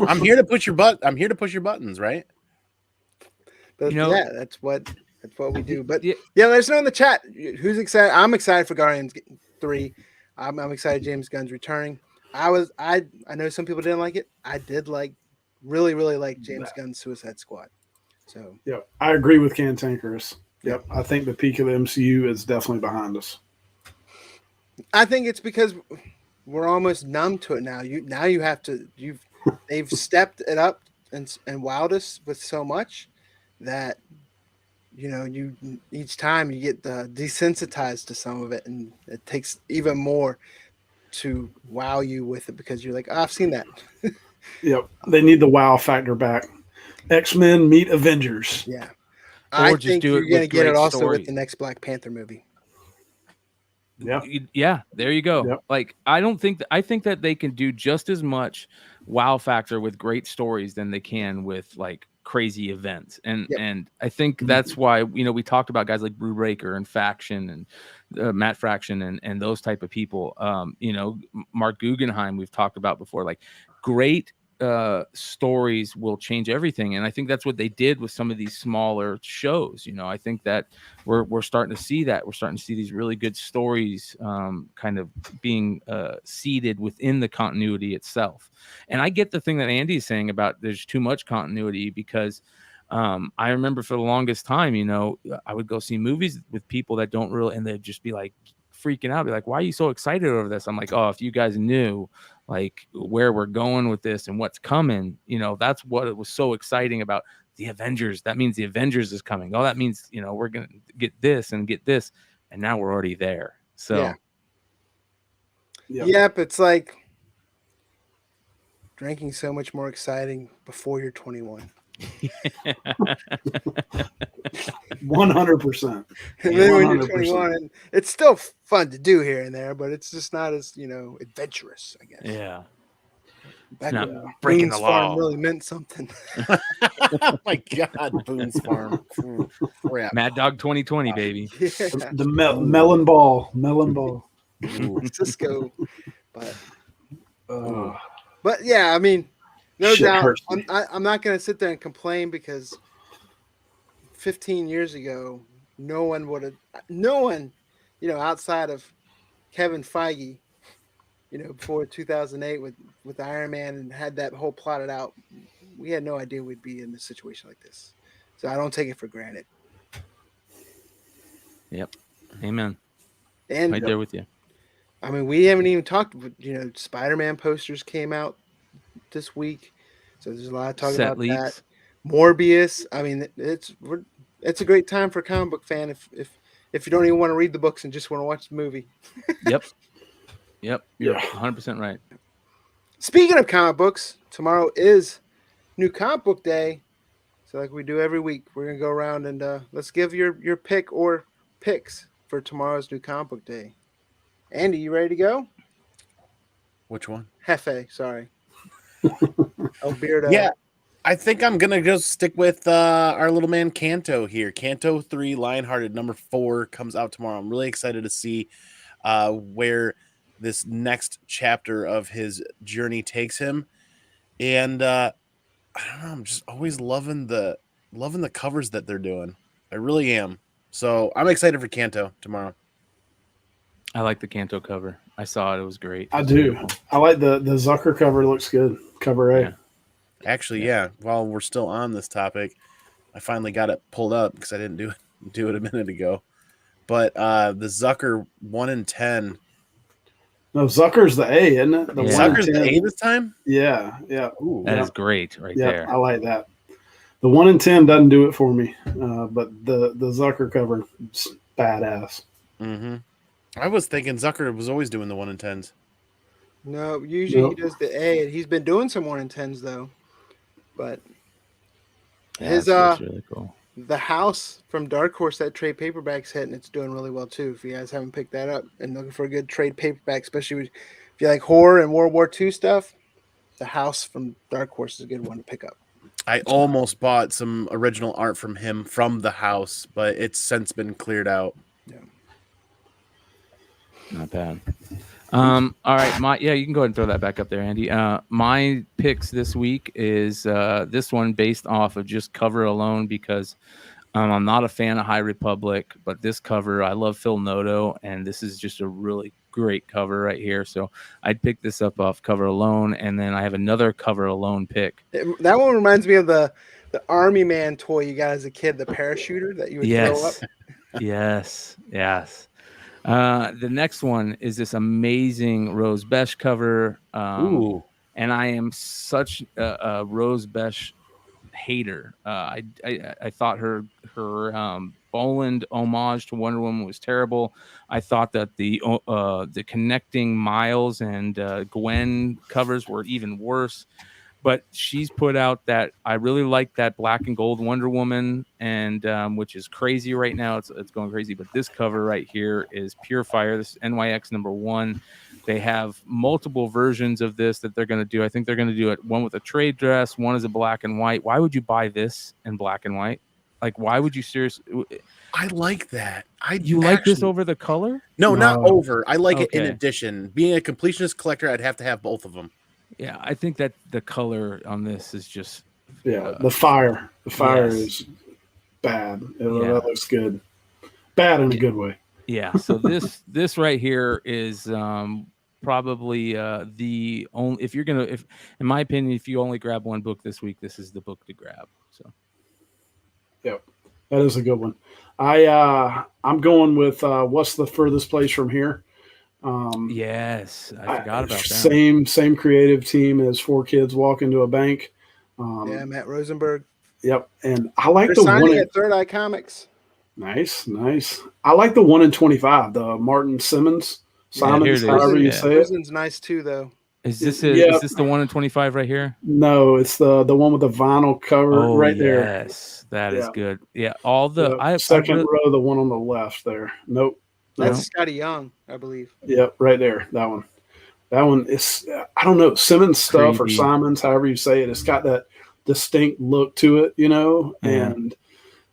I'm here to push your buttons, right? But yeah, that's what we do. But Yeah. let us know in the chat who's excited. I'm excited for Guardians 3. I'm excited James Gunn's returning. I know some people didn't like it. I did really like James Gunn's Suicide Squad. So yeah, I agree with Cantankerous. Yep, I think the peak of the MCU is definitely behind us. I think it's because we're almost numb to it now. You have to. They've stepped it up and wowed us with so much that you each time you get desensitized to some of it, and it takes even more to wow you with it because you're like, oh, I've seen that. Yep, they need the wow factor back. X-Men meet Avengers. Yeah, Or I just think do you're it gonna with get it great also story. with the next Black Panther movie. Yeah, there you go. Yep. Like I think that they can do just as much wow factor with great stories than they can with like crazy events. And I think that's why we talked about guys like Brew Breaker and Faction and Matt Fraction and those type of people. Mark Guggenheim we've talked about before. Like great stories will change everything, and I think that's what they did with some of these smaller shows. I think that we're starting to see that. We're starting to see these really good stories kind of being seeded within the continuity itself. And I get the thing that Andy's saying about there's too much continuity because I remember for the longest time, I would go see movies with people that don't really, and they'd just be like freaking out, be like, why are you so excited over this? I'm like, oh, if you guys knew like where we're going with this and what's coming, that's what it was so exciting about the Avengers. That means the Avengers is coming. Oh, that means, we're going to get this and get this. And now we're already there. So, Yep. It's like drinking so much more exciting before you're 21. 100%. And then when you're 21, and it's still fun to do here and there, but it's just not as adventurous, I guess. Yeah. Back not when breaking Boone's the Farm law. really meant something. Oh my God, Boone's Farm. Crap. Mad Dog 2020, baby. Yeah. The melon ball. Cisco. But yeah, I mean, no doubt. I'm not going to sit there and complain because 15 years ago, no one, outside of Kevin Feige, before 2008 with Iron Man and had that whole plotted out, we had no idea we'd be in a situation like this. So I don't take it for granted. Yep. Amen. And right there with you. I mean, we haven't even talked. Spider-Man posters came out this week, so there's a lot of talk about that. Morbius. I mean, it's a great time for a comic book fan if you don't even want to read the books and just want to watch the movie. Yep. You're 100% right. Speaking of comic books, tomorrow is New Comic Book Day. So like we do every week, we're going to go around and let's give your pick or picks for tomorrow's New Comic Book Day. Andy, you ready to go? Which one? Hefe, sorry. Beardo. Yeah, I think I'm going to just stick with our little man Kanto here. Kanto 3, Lionhearted, number 4, comes out tomorrow. I'm really excited to see where this next chapter of his journey takes him. And I don't know, I'm just always loving the covers that they're doing. I really am. So I'm excited for Kanto tomorrow. I like the Kanto cover. I saw it. It was great. I do. I like the Zucker cover. Looks good. Cover A. Yeah. Actually, yeah. While we're still on this topic, I finally got it pulled up because I didn't do it a minute ago. But the Zucker 1 in 10. No, Zucker's the A, isn't it? The Zucker's the A this time? Yeah. Ooh, that is great there. I like that. The 1 in 10 doesn't do it for me, but the Zucker cover is badass. Mm-hmm. I was thinking Zucker was always doing the 1 in 10s. No, usually he does the A. He's been doing some 1 in 10s though, but his really cool. The House from Dark Horse, that trade paperback's hit, and it's doing really well too. If you guys haven't picked that up and looking for a good trade paperback, especially if you like horror and World War II stuff, The House from Dark Horse is a good one to pick up. I almost bought some original art from him from The House, but it's since been cleared out. Yeah. Not bad. All right, you can go ahead and throw that back up there, Andy. My picks this week is this one based off of just cover alone because I'm not a fan of High Republic, but this cover, I love Phil Noto, and this is just a really great cover right here. So I'd pick this up off cover alone, and then I have another cover alone pick. That one reminds me of the Army Man toy you got as a kid, the parachuter that you would throw up. Yes. The next one is this amazing Rose Besh cover. Ooh. And I am such a Rose Besh hater. I thought her Boland homage to Wonder Woman was terrible. I thought that the connecting Miles and Gwen covers were even worse. But she's put out that I really like that black and gold Wonder Woman, and which is crazy right now. It's going crazy. But this cover right here is pure fire. This is NYX number 1. They have multiple versions of this that they're going to do. I think they're going to do it. One with a trade dress. One is a black and white. Why would you buy this in black and white? Like, why would you seriously? I like that. Like this over the color? No, not over. I like it in Okay. addition. Being a completionist collector, I'd have to have both of them. Yeah, I think that the color on this is just the fire. The fire is bad. That looks good. Bad in a good way. Yeah. So this right here is probably the only if in my opinion, if you only grab one book this week, this is the book to grab. So. Yep. That is a good one. I'm going with What's the Furthest Place from Here. Yes, I forgot about that. Same creative team as Four Kids Walk into a Bank. Yeah, Matt Rosenberg. Yep, and I like They're the signing one. at Third Eye Comics. Nice. I like the 1 in 25, the Martin Simmons. Yeah, here Simons, it is. however you Yeah. say it. Prisen's nice too, though. Is this Yeah. is this the 1 in 25 right here? No, it's the one with the vinyl cover Oh, right there. yes, that is Yeah. good. Yeah, all the The second really, row, the one on the left there. Nope. That's No. Scotty Young, I believe. Yep, right there. That one. That one is, I don't know, Simmons stuff or Creepy. Simons, however you say it. It's got that distinct look to it, Yeah. and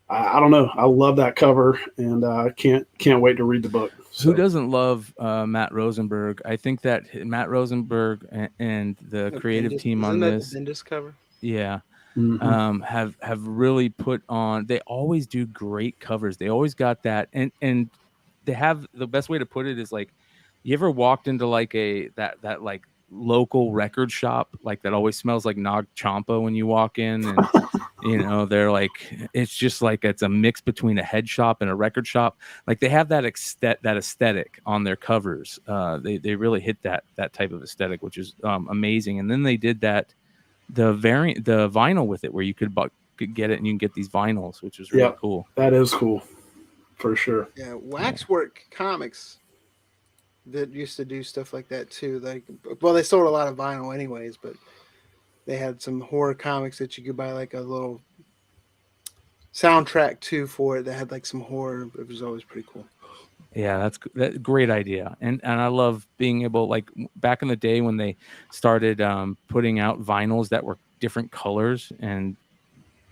I don't know. I love that cover, and I can't wait to read the book. So. Who doesn't love Matt Rosenberg? I think that Matt Rosenberg and the creative team on this, the Bendis cover. yeah, Mhm. have really put on. They always do great covers. They always got that, and they have the best way to put it is like, you ever walked into like that like local record shop like that always smells like Nag Champa when you walk in, and they're like, it's just like it's a mix between a head shop and a record shop. Like they have that aesthetic on their covers. They really hit that type of aesthetic, which is amazing. And then they did the vinyl with it, where you could get it and you can get these vinyls, which was really cool. That is cool, for sure. Yeah, Waxwork Comics that used to do stuff like that too. Like, well, they sold a lot of vinyl anyways, but they had some horror comics that you could buy like a little soundtrack too for it that had like some horror. It was always pretty cool. Yeah, that's great idea. And I love being able, like back in the day when they started putting out vinyls that were different colors and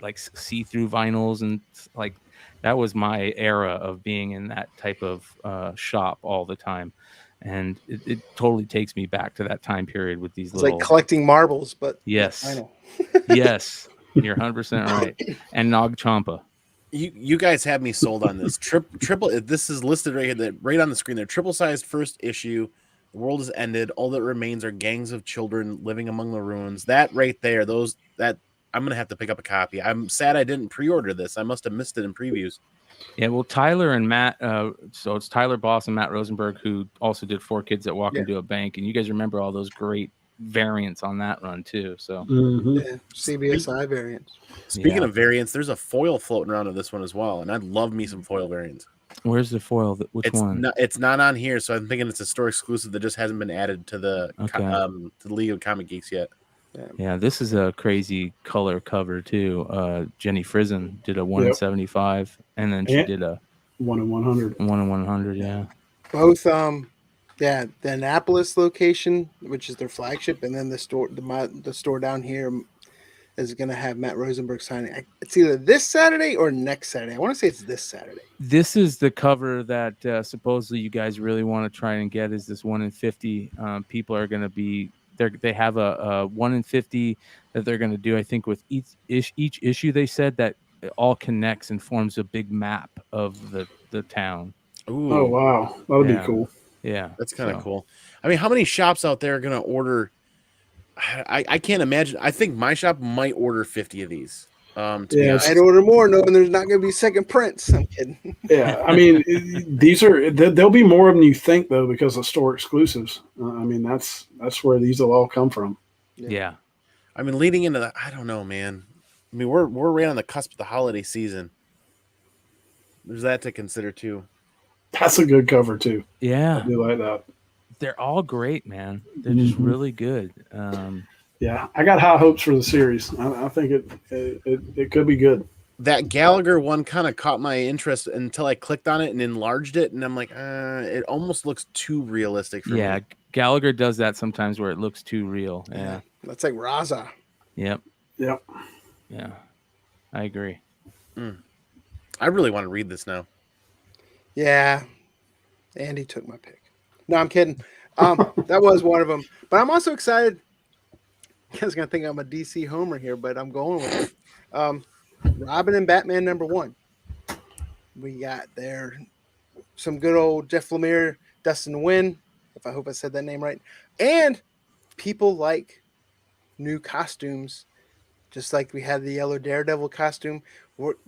like see-through vinyls, and like that was my era of being in that type of shop all the time. And it totally takes me back to that time period with these It's like collecting marbles, but yes, vinyl. yes, you're 100% right. And Nag Champa. You guys have me sold on this. Triple. This is listed right here, right on the screen there. Triple-sized first issue. The world has ended. All that remains are gangs of children living among the ruins. That right there. I'm gonna have to pick up a copy. I'm sad I didn't pre-order this. I must have missed it in previews. Yeah, well, Tyler and Matt. So it's Tyler Boss and Matt Rosenberg, who also did Four Kids That Walk into a Bank, and you guys remember all those great variants on that run too. So yeah, CBSI variants. Speaking of variants, there's a foil floating around of this one as well, and I'd love me some foil variants. Where's the foil? Which one? It's not on here, so I'm thinking it's a store exclusive that just hasn't been added to the to the League of Comic Geeks yet. Yeah, this is a crazy color cover too. Jenny Frizen did a 1 in 75, and then she did a 1 in 100. 1 in 100. Yeah, both. The Annapolis location, which is their flagship, and then the store down here is going to have Matt Rosenberg signing. It's either this Saturday or next Saturday. I want to say it's this Saturday. This is the cover that supposedly you guys really want to try and get. Is this 1 in 50? People are going to be. They have a 1 in 50 that they're going to do. I think with each issue, they said that it all connects and forms a big map of the town. Ooh. Oh wow, that would be cool. Yeah, that's kind of cool. I mean, how many shops out there are going to order? I can't imagine. I think my shop might order 50 of these. I'd order more knowing there's not going to be second prints. I'm kidding. Yeah, I mean, there'll be more of them you think though because of store exclusives. I mean, that's where these will all come from. Yeah. I mean, leading into I don't know, man. I mean, we're right on the cusp of the holiday season. There's that to consider too. That's a good cover too. Yeah, I do like that. They're all great, man. They're just really good. Yeah, I got high hopes for the series. I think it could be good. That Gallagher one kind of caught my interest until I clicked on it and enlarged it, and I'm like, it almost looks too realistic for me. Gallagher does that sometimes where it looks too real. Yeah, that's like Raza. Yep. Yeah, I agree. I really want to read this now. Yeah, Andy took my pick. No, I'm kidding. That was one of them. But I'm also excited. You guys are going to think I'm a DC homer here, but I'm going with it. Robin and Batman #1. We got there some good old Jeff Lemire, Dustin Nguyen, if I hope I said that name right. And people like new costumes. just like we had the yellow Daredevil costume.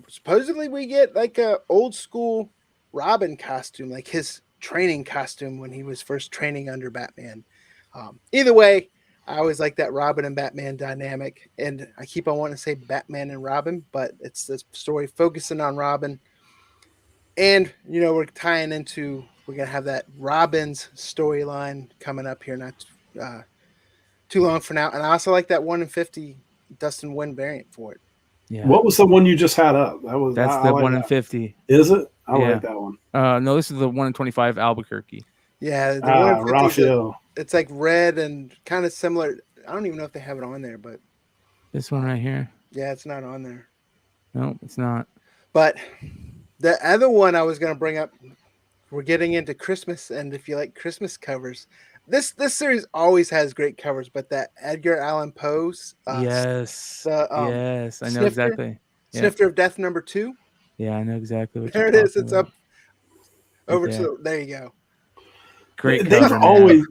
Supposedly we get like a old school Robin costume, like his training costume when he was first training under Batman. Either way, I always like that Robin and Batman dynamic, and I keep on wanting to say Batman and Robin, but it's the story focusing on Robin. And we're tying into, we're gonna have that Robin's storyline coming up here not too long for now. And I also like that 1 in 50 Dustin Wynn variant for it. Yeah. What was the one you just had up? That's the like 1 in that. 50. Is it? I Yeah. like that one. No, this is the 1 in 25 Albuquerque. Yeah, the 1 in 50 Raphael. it's like red and kind of similar. I don't even know if they have it on there, but This one right here. yeah, it's not on there. No, it's not. But the other one I was going to bring up, we're getting into Christmas, and if you like Christmas covers, this series always has great covers. But that Edgar Allan Poe's, Yes, yes, I know Snifter? exactly. Yeah. Snifter of Death #2. Yeah, I know exactly what There you're it is. talking It's about. up over Yeah. to there. You go. Great They've cover, man. always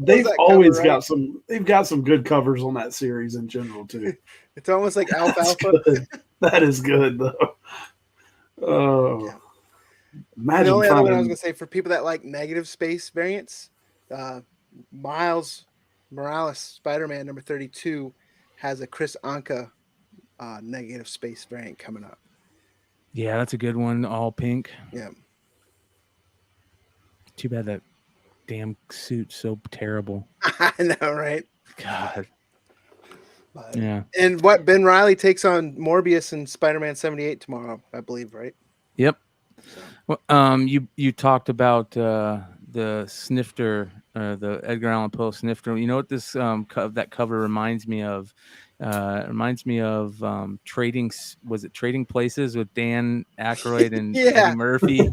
cover, got right? some. They've got some good covers on that series in general too. It's almost like That's alfalfa. good. That is good though. Oh, Yeah. imagine The only other one I was finding. going to say, for people that like negative space variants, Miles Morales Spider-Man #32 has a Chris Anka negative space variant coming up. Yeah, that's a good one. All pink. Yeah. Too bad that damn suit's so terrible. I know, right? God. But, Yeah. and what Ben Reilly takes on Morbius in Spider-Man 78 tomorrow, I believe, right? Yep. Well, you talked about the snifter, the Edgar Allan Poe snifter. You know what this that cover reminds me of? It reminds me of Trading Places with Dan Aykroyd and Yeah. Eddie Murphy.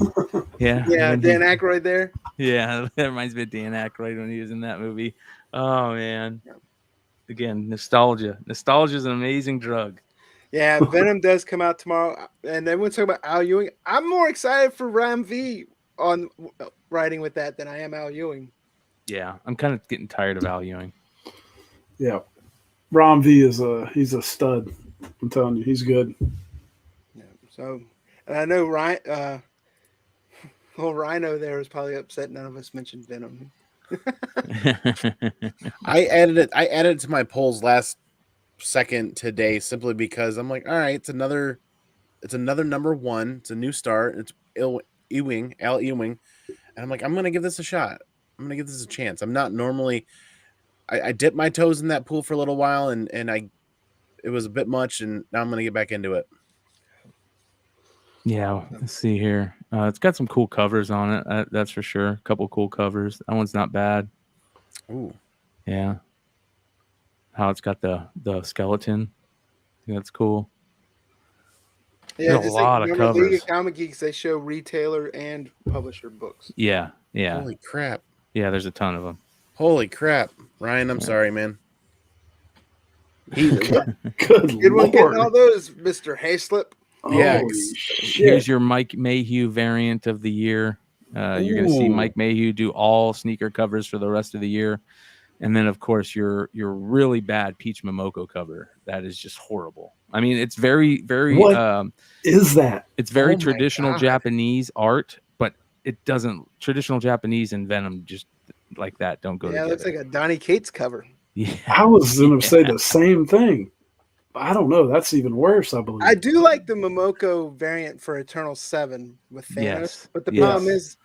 Yeah. Yeah, when Dan he- Aykroyd there. Yeah, that reminds me of Dan Aykroyd when he was in that movie. Oh man. Yeah. Again, nostalgia. Nostalgia is an amazing drug. Yeah, Venom does come out tomorrow, and everyone's talking about Al Ewing. I'm more excited for Ram V on writing with that than I am Al Ewing. Yeah, I'm kind of getting tired of Al Ewing. Yeah, Ron V he's a stud. I'm telling you, he's good. Yeah, so, and I know Rhino there was probably upset none of us mentioned Venom. I added it to my polls last second today simply because I'm like, all right, it's another #1. It's a new start. It's Al Ewing, and I'm like, I'm gonna give this a shot. I'm gonna give this a chance. I'm not normally. I dipped my toes in that pool for a little while, and it was a bit much, and now I'm gonna get back into it. Yeah, let's see here. It's got some cool covers on it. That's for sure. A couple cool covers. That one's not bad. Ooh, Yeah. How it's got the skeleton. I think that's cool. Yeah, There's a just lot of remember League covers. of Comic Geeks, they show retailer and publisher books. Yeah. holy crap! Yeah, there's a ton of them. Holy crap, Ryan! I'm sorry, man. Good Good one getting all lord! those, Mr. Hayslip. Yeah, Holy Here's shit! your Mike Mayhew variant of the year. You're going to see Ooh. Mike Mayhew do all sneaker covers for the rest of the year. And then, of course, your really bad Peach Momoko cover. That is just horrible. I mean, it's very, very, What is that? it's very Oh my traditional God. Japanese art, but it doesn't. Traditional Japanese and Venom just like that don't go Yeah, it together. looks like a Donny Cates cover. Yeah. I was going to say the same thing. I don't know. That's even worse, I believe. I do like the Momoko variant for Eternal 7 with Thanos, Yes. but the Yes. problem is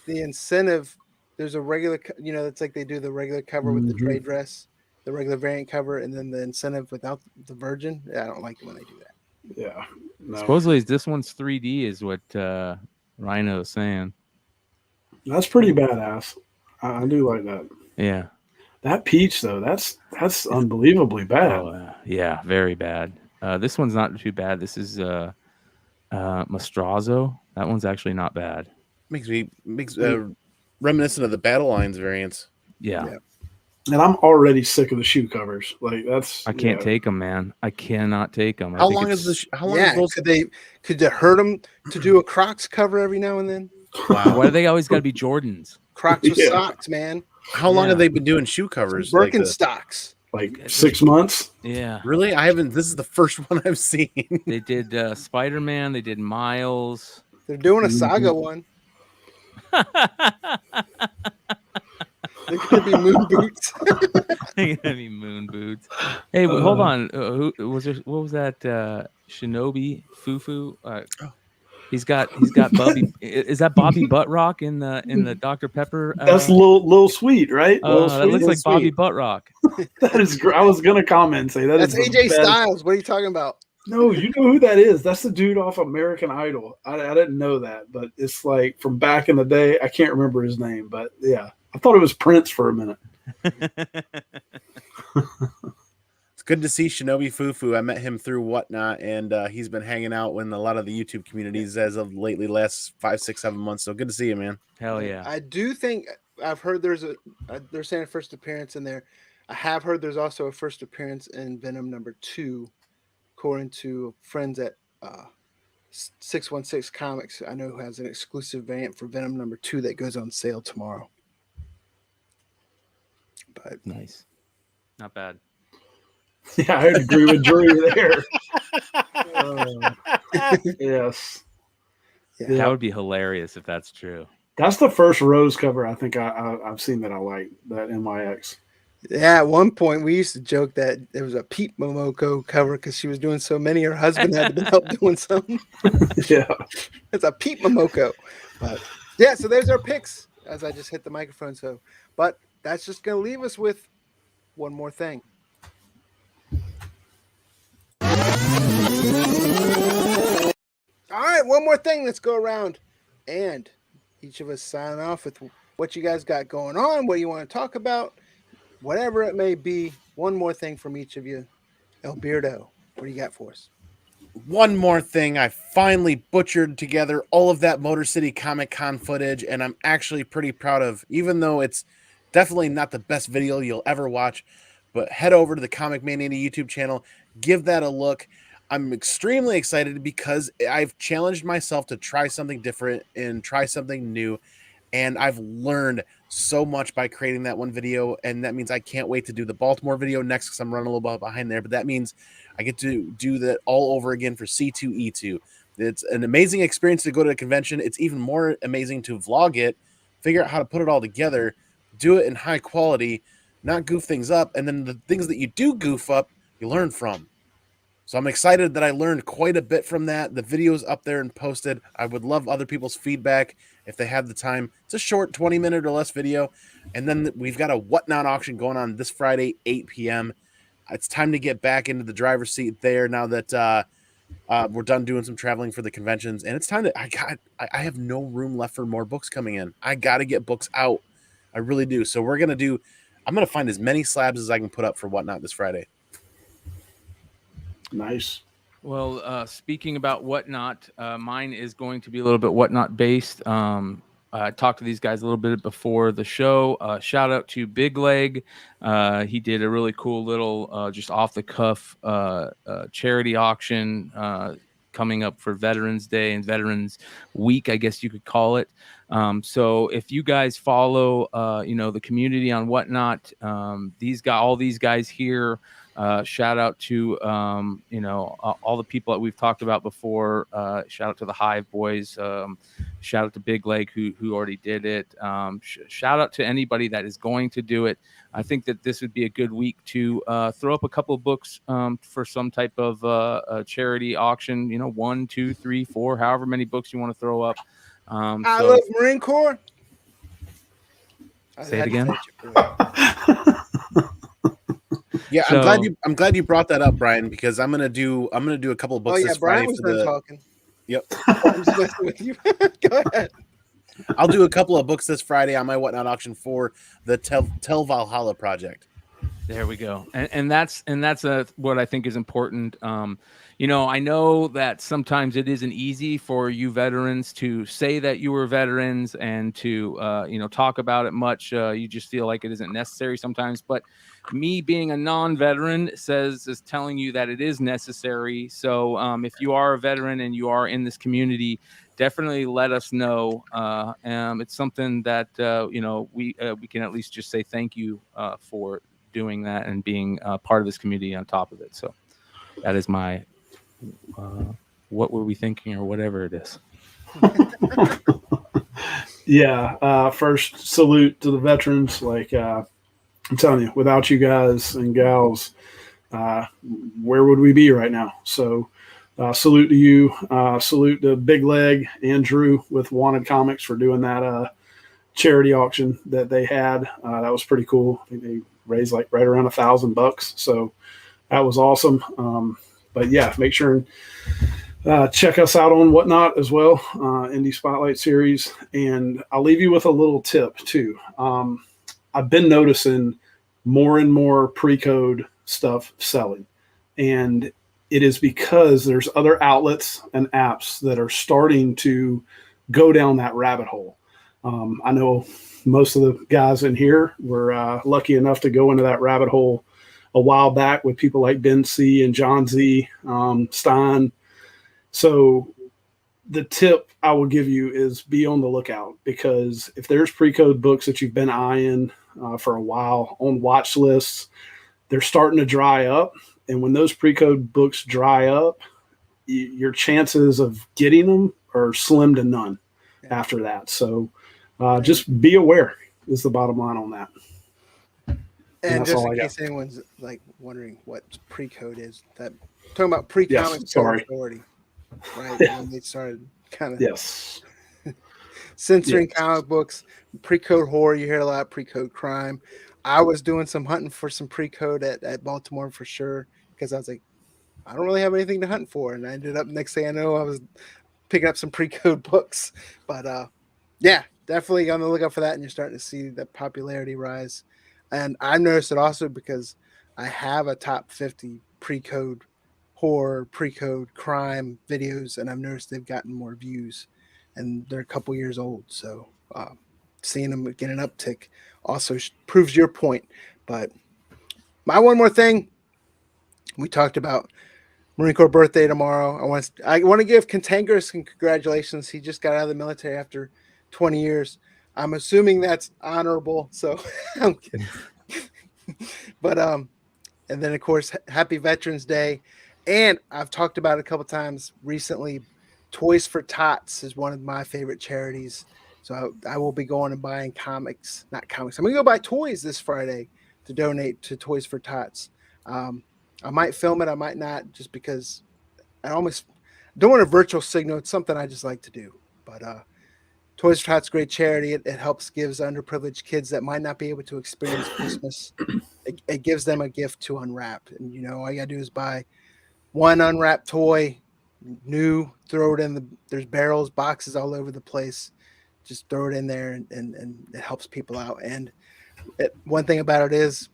the incentive. There's a regular, it's like they do the regular cover with the Mhm. trade dress, the regular variant cover, and then the incentive without the Virgin. Yeah, I don't like it when they do that. Yeah. No. Supposedly, this one's 3D, is what Rhino is saying. That's pretty badass. I do like that. Yeah. That peach though, that's unbelievably bad. Oh, yeah, very bad. This one's not too bad. This is Mastrazo. That one's actually not bad. Makes reminiscent of the Battle Lines variants. Yeah. Yeah. And I'm already sick of the shoe covers. Like that's I can't take them, man. I cannot take them. How long is the? how long Yeah, is those? could they hurt them to do a Crocs cover every now and then? Wow. Why do they always got to be Jordans? Crocs with Yeah. socks, man. How long Yeah. have they been doing shoe covers like this? Birkenstocks. like Yeah, 6 months. Yeah. Really? I haven't. This is the first one I've seen. They did Spider-Man. They did Miles. They're doing a saga one. They're gonna be moon boots. They're gonna be moon boots. Hey, hold on. Who was there? What was that? Shinobi Fufu. He's got Bubby. Is that Bobby Buttrock in the Dr. Pepper? That's Lil Sweet, right? Lil That Sweet? looks like Bobby Sweet. Buttrock. That is great. I was gonna comment and say That's is the AJ best. Styles. What are you talking about? No, you know who that is. That's the dude off American Idol. I didn't know that, but it's like from back in the day. I can't remember his name, but yeah. I thought it was Prince for a minute. It's good to see Shinobi Fufu. I met him through Whatnot, and he's been hanging out in a lot of the YouTube communities as of lately, last 5, 6, 7 months. So good to see you, man. Hell yeah. I do think I've heard they're saying a first appearance in there. I have heard there's also a first appearance in Venom #2, according to friends at 616 Comics. I know who has an exclusive variant for Venom #2 that goes on sale tomorrow. But Nice. Not bad. Yeah, I agree with Drew there. Yes. Yeah. That would be hilarious if that's true. That's the first Rose cover I think I've seen that I like, that MIX. Yeah, at one point we used to joke that there was a Pete Momoko cover because she was doing so many. Her husband had to help doing something. Yeah. It's a Pete Momoko. But yeah, so there's our picks as I just hit the microphone. So, but that's just going to leave us with one more thing. All right, one more thing. Let's go around and each of us sign off with what you guys got going on, what you want to talk about, whatever it may be. One more thing from each of you. El Beardo, what do you got for us? One more thing. I finally butchered together all of that Motor City Comic Con footage, and I'm actually pretty proud of, even though it's definitely not the best video you'll ever watch, but head over to the Comic Mania YouTube channel, give that a look. I'm extremely excited because I've challenged myself to try something different and try something new, and I've learned so much by creating that one video, and that means I can't wait to do the Baltimore video next because I'm running a little bit behind there, but that means I get to do that all over again for C2E2. It's an amazing experience to go to a convention. It's even more amazing to vlog it, figure out how to put it all together, do it in high quality, not goof things up, and then the things that you do goof up, you learn from. So I'm excited that I learned quite a bit from that. The video's up there and posted. I would love other people's feedback if they have the time. It's a short 20-minute or less video. And then we've got a Whatnot auction going on this Friday, 8 p.m. It's time to get back into the driver's seat there now that we're done doing some traveling for the conventions. And it's time to, I have no room left for more books coming in. I got to get books out. I really do. So I'm going to find as many slabs as I can put up for Whatnot this Friday. Nice. Well, speaking about Whatnot, mine is going to be a little bit Whatnot based. I talked to these guys a little bit before the show. Shout out to Big Leg. He did a really cool little just off the cuff charity auction coming up for Veterans Day and Veterans Week, I guess you could call it. So if you guys follow, the community on Whatnot, all these guys here. Shout out to all the people that we've talked about before. Shout out to the Hive Boys. Shout out to Big Leg who already did it. Shout out to anybody that is going to do it. I think that this would be a good week to throw up a couple of books for some type of charity auction. 1, 2, 3, 4, however many books you want to throw up. I love Marine Corps. Say it again. Yeah, so, I'm glad you brought that up, Brian, because I'm gonna do a couple of books this Friday. Brian was done talking. Yep. I'm just messing with you. Go ahead. I'll do a couple of books this Friday on my Whatnot auction for the Tell Valhalla project. There we go, and that's what I think is important. I know that sometimes it isn't easy for you veterans to say that you were veterans and to talk about it much. You just feel like it isn't necessary sometimes, but me being a non-veteran is telling you that it is necessary. So if you are a veteran and you are in this community, definitely let us know. It's something that we can at least just say thank you for doing that and being part of this community on top of it. So that is my what were we thinking or whatever it is. Yeah. First, salute to the veterans. Like I'm telling you, without you guys and gals, where would we be right now? So salute to you. Salute to Big Leg and Drew with Wanted Comics for doing that charity auction that they had. That was pretty cool. I think they raised like right around $1,000. So that was awesome. But yeah, make sure and check us out on Whatnot as well, Indie Spotlight series. And I'll leave you with a little tip too. I've been noticing more and more pre-code stuff selling. And it is because there's other outlets and apps that are starting to go down that rabbit hole. I know most of the guys in here were lucky enough to go into that rabbit hole a while back with people like Ben C and John Z, Stein. So the tip I will give you is be on the lookout, because if there's pre-code books that you've been eyeing for a while on watch lists, they're starting to dry up. And when those pre-code books dry up, your chances of getting them are slim to none after that. So just be aware is the bottom line on that. And just in case anyone's like wondering what pre-code is, that talking about pre-comics authority, right? When they started kind of censoring comic books, pre-code horror, you hear a lot, pre-code crime. I was doing some hunting for some pre-code at Baltimore for sure, because I was like, I don't really have anything to hunt for. And I ended up, next thing I know, I was picking up some pre-code books. But yeah, definitely on the lookout for that. And you're starting to see the popularity rise. And I've noticed it also because I have a top 50 pre-code horror, pre-code crime videos, and I've noticed they've gotten more views, and they're a couple years old. So seeing them get an uptick also proves your point. But my one more thing, we talked about Marine Corps birthday tomorrow. I want to give Contangris some congratulations. He just got out of the military after 20 years. I'm assuming that's honorable. So I'm kidding. But and then of course, happy Veterans Day. And I've talked about it a couple times recently. Toys for Tots is one of my favorite charities. So I will be going and buying not comics. I'm going to go buy toys this Friday to donate to Toys for Tots. I might film it. I might not, just because I almost don't want a virtual signal. It's something I just like to do. But Toys for Tots, great charity. It helps gives underprivileged kids that might not be able to experience Christmas. It gives them a gift to unwrap. And, all you got to do is buy one unwrapped toy, new, throw it in there's barrels, boxes all over the place. Just throw it in there and it helps people out. And one thing about it is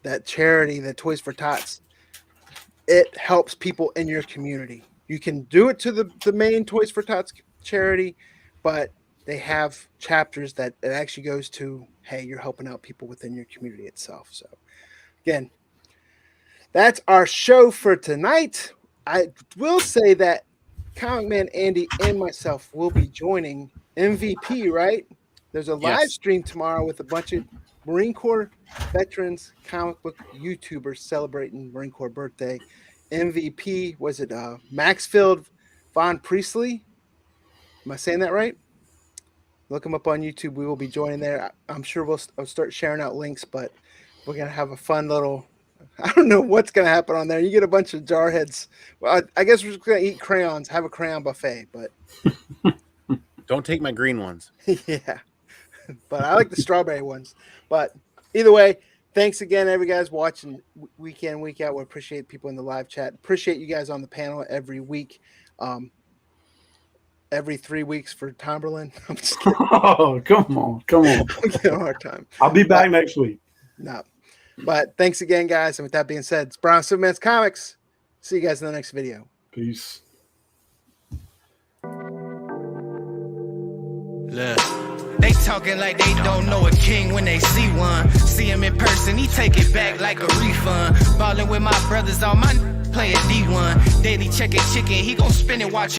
that charity, the Toys for Tots, it helps people in your community. You can do it to the main Toys for Tots charity, but they have chapters that it actually goes to, hey, you're helping out people within your community itself. So again, that's our show for tonight. I will say that Comic Man Andy and myself will be joining MVP, right? There's a live stream tomorrow with a bunch of Marine Corps veterans, comic book YouTubers celebrating Marine Corps birthday. MVP, was it Maxfield Von Priestley? Am I saying that right? Look him up on YouTube. We will be joining there. I'm sure I'll start sharing out links, but we're going to have a fun little, I don't know what's going to happen on there. You get a bunch of jarheads. Well, I guess we're just going to eat crayons, have a crayon buffet, but don't take my green ones. Yeah, but I like the strawberry ones. But either way, thanks again, every guys watching week in, week out. We appreciate people in the live chat. Appreciate you guys on the panel every week. Every 3 weeks for Tomberlin. I'm just kidding. Oh, come on. I'm getting a hard time. I'll be back next week. No. But thanks again, guys. And with that being said, it's Brown Superman's Comics. See you guys in the next video. Peace. Look. They talking like they don't know a king when they see one. See him in person, he take it back like a refund. Ballin' with my brothers on my playing D1. Daily checking chicken, he gon' spin it, watch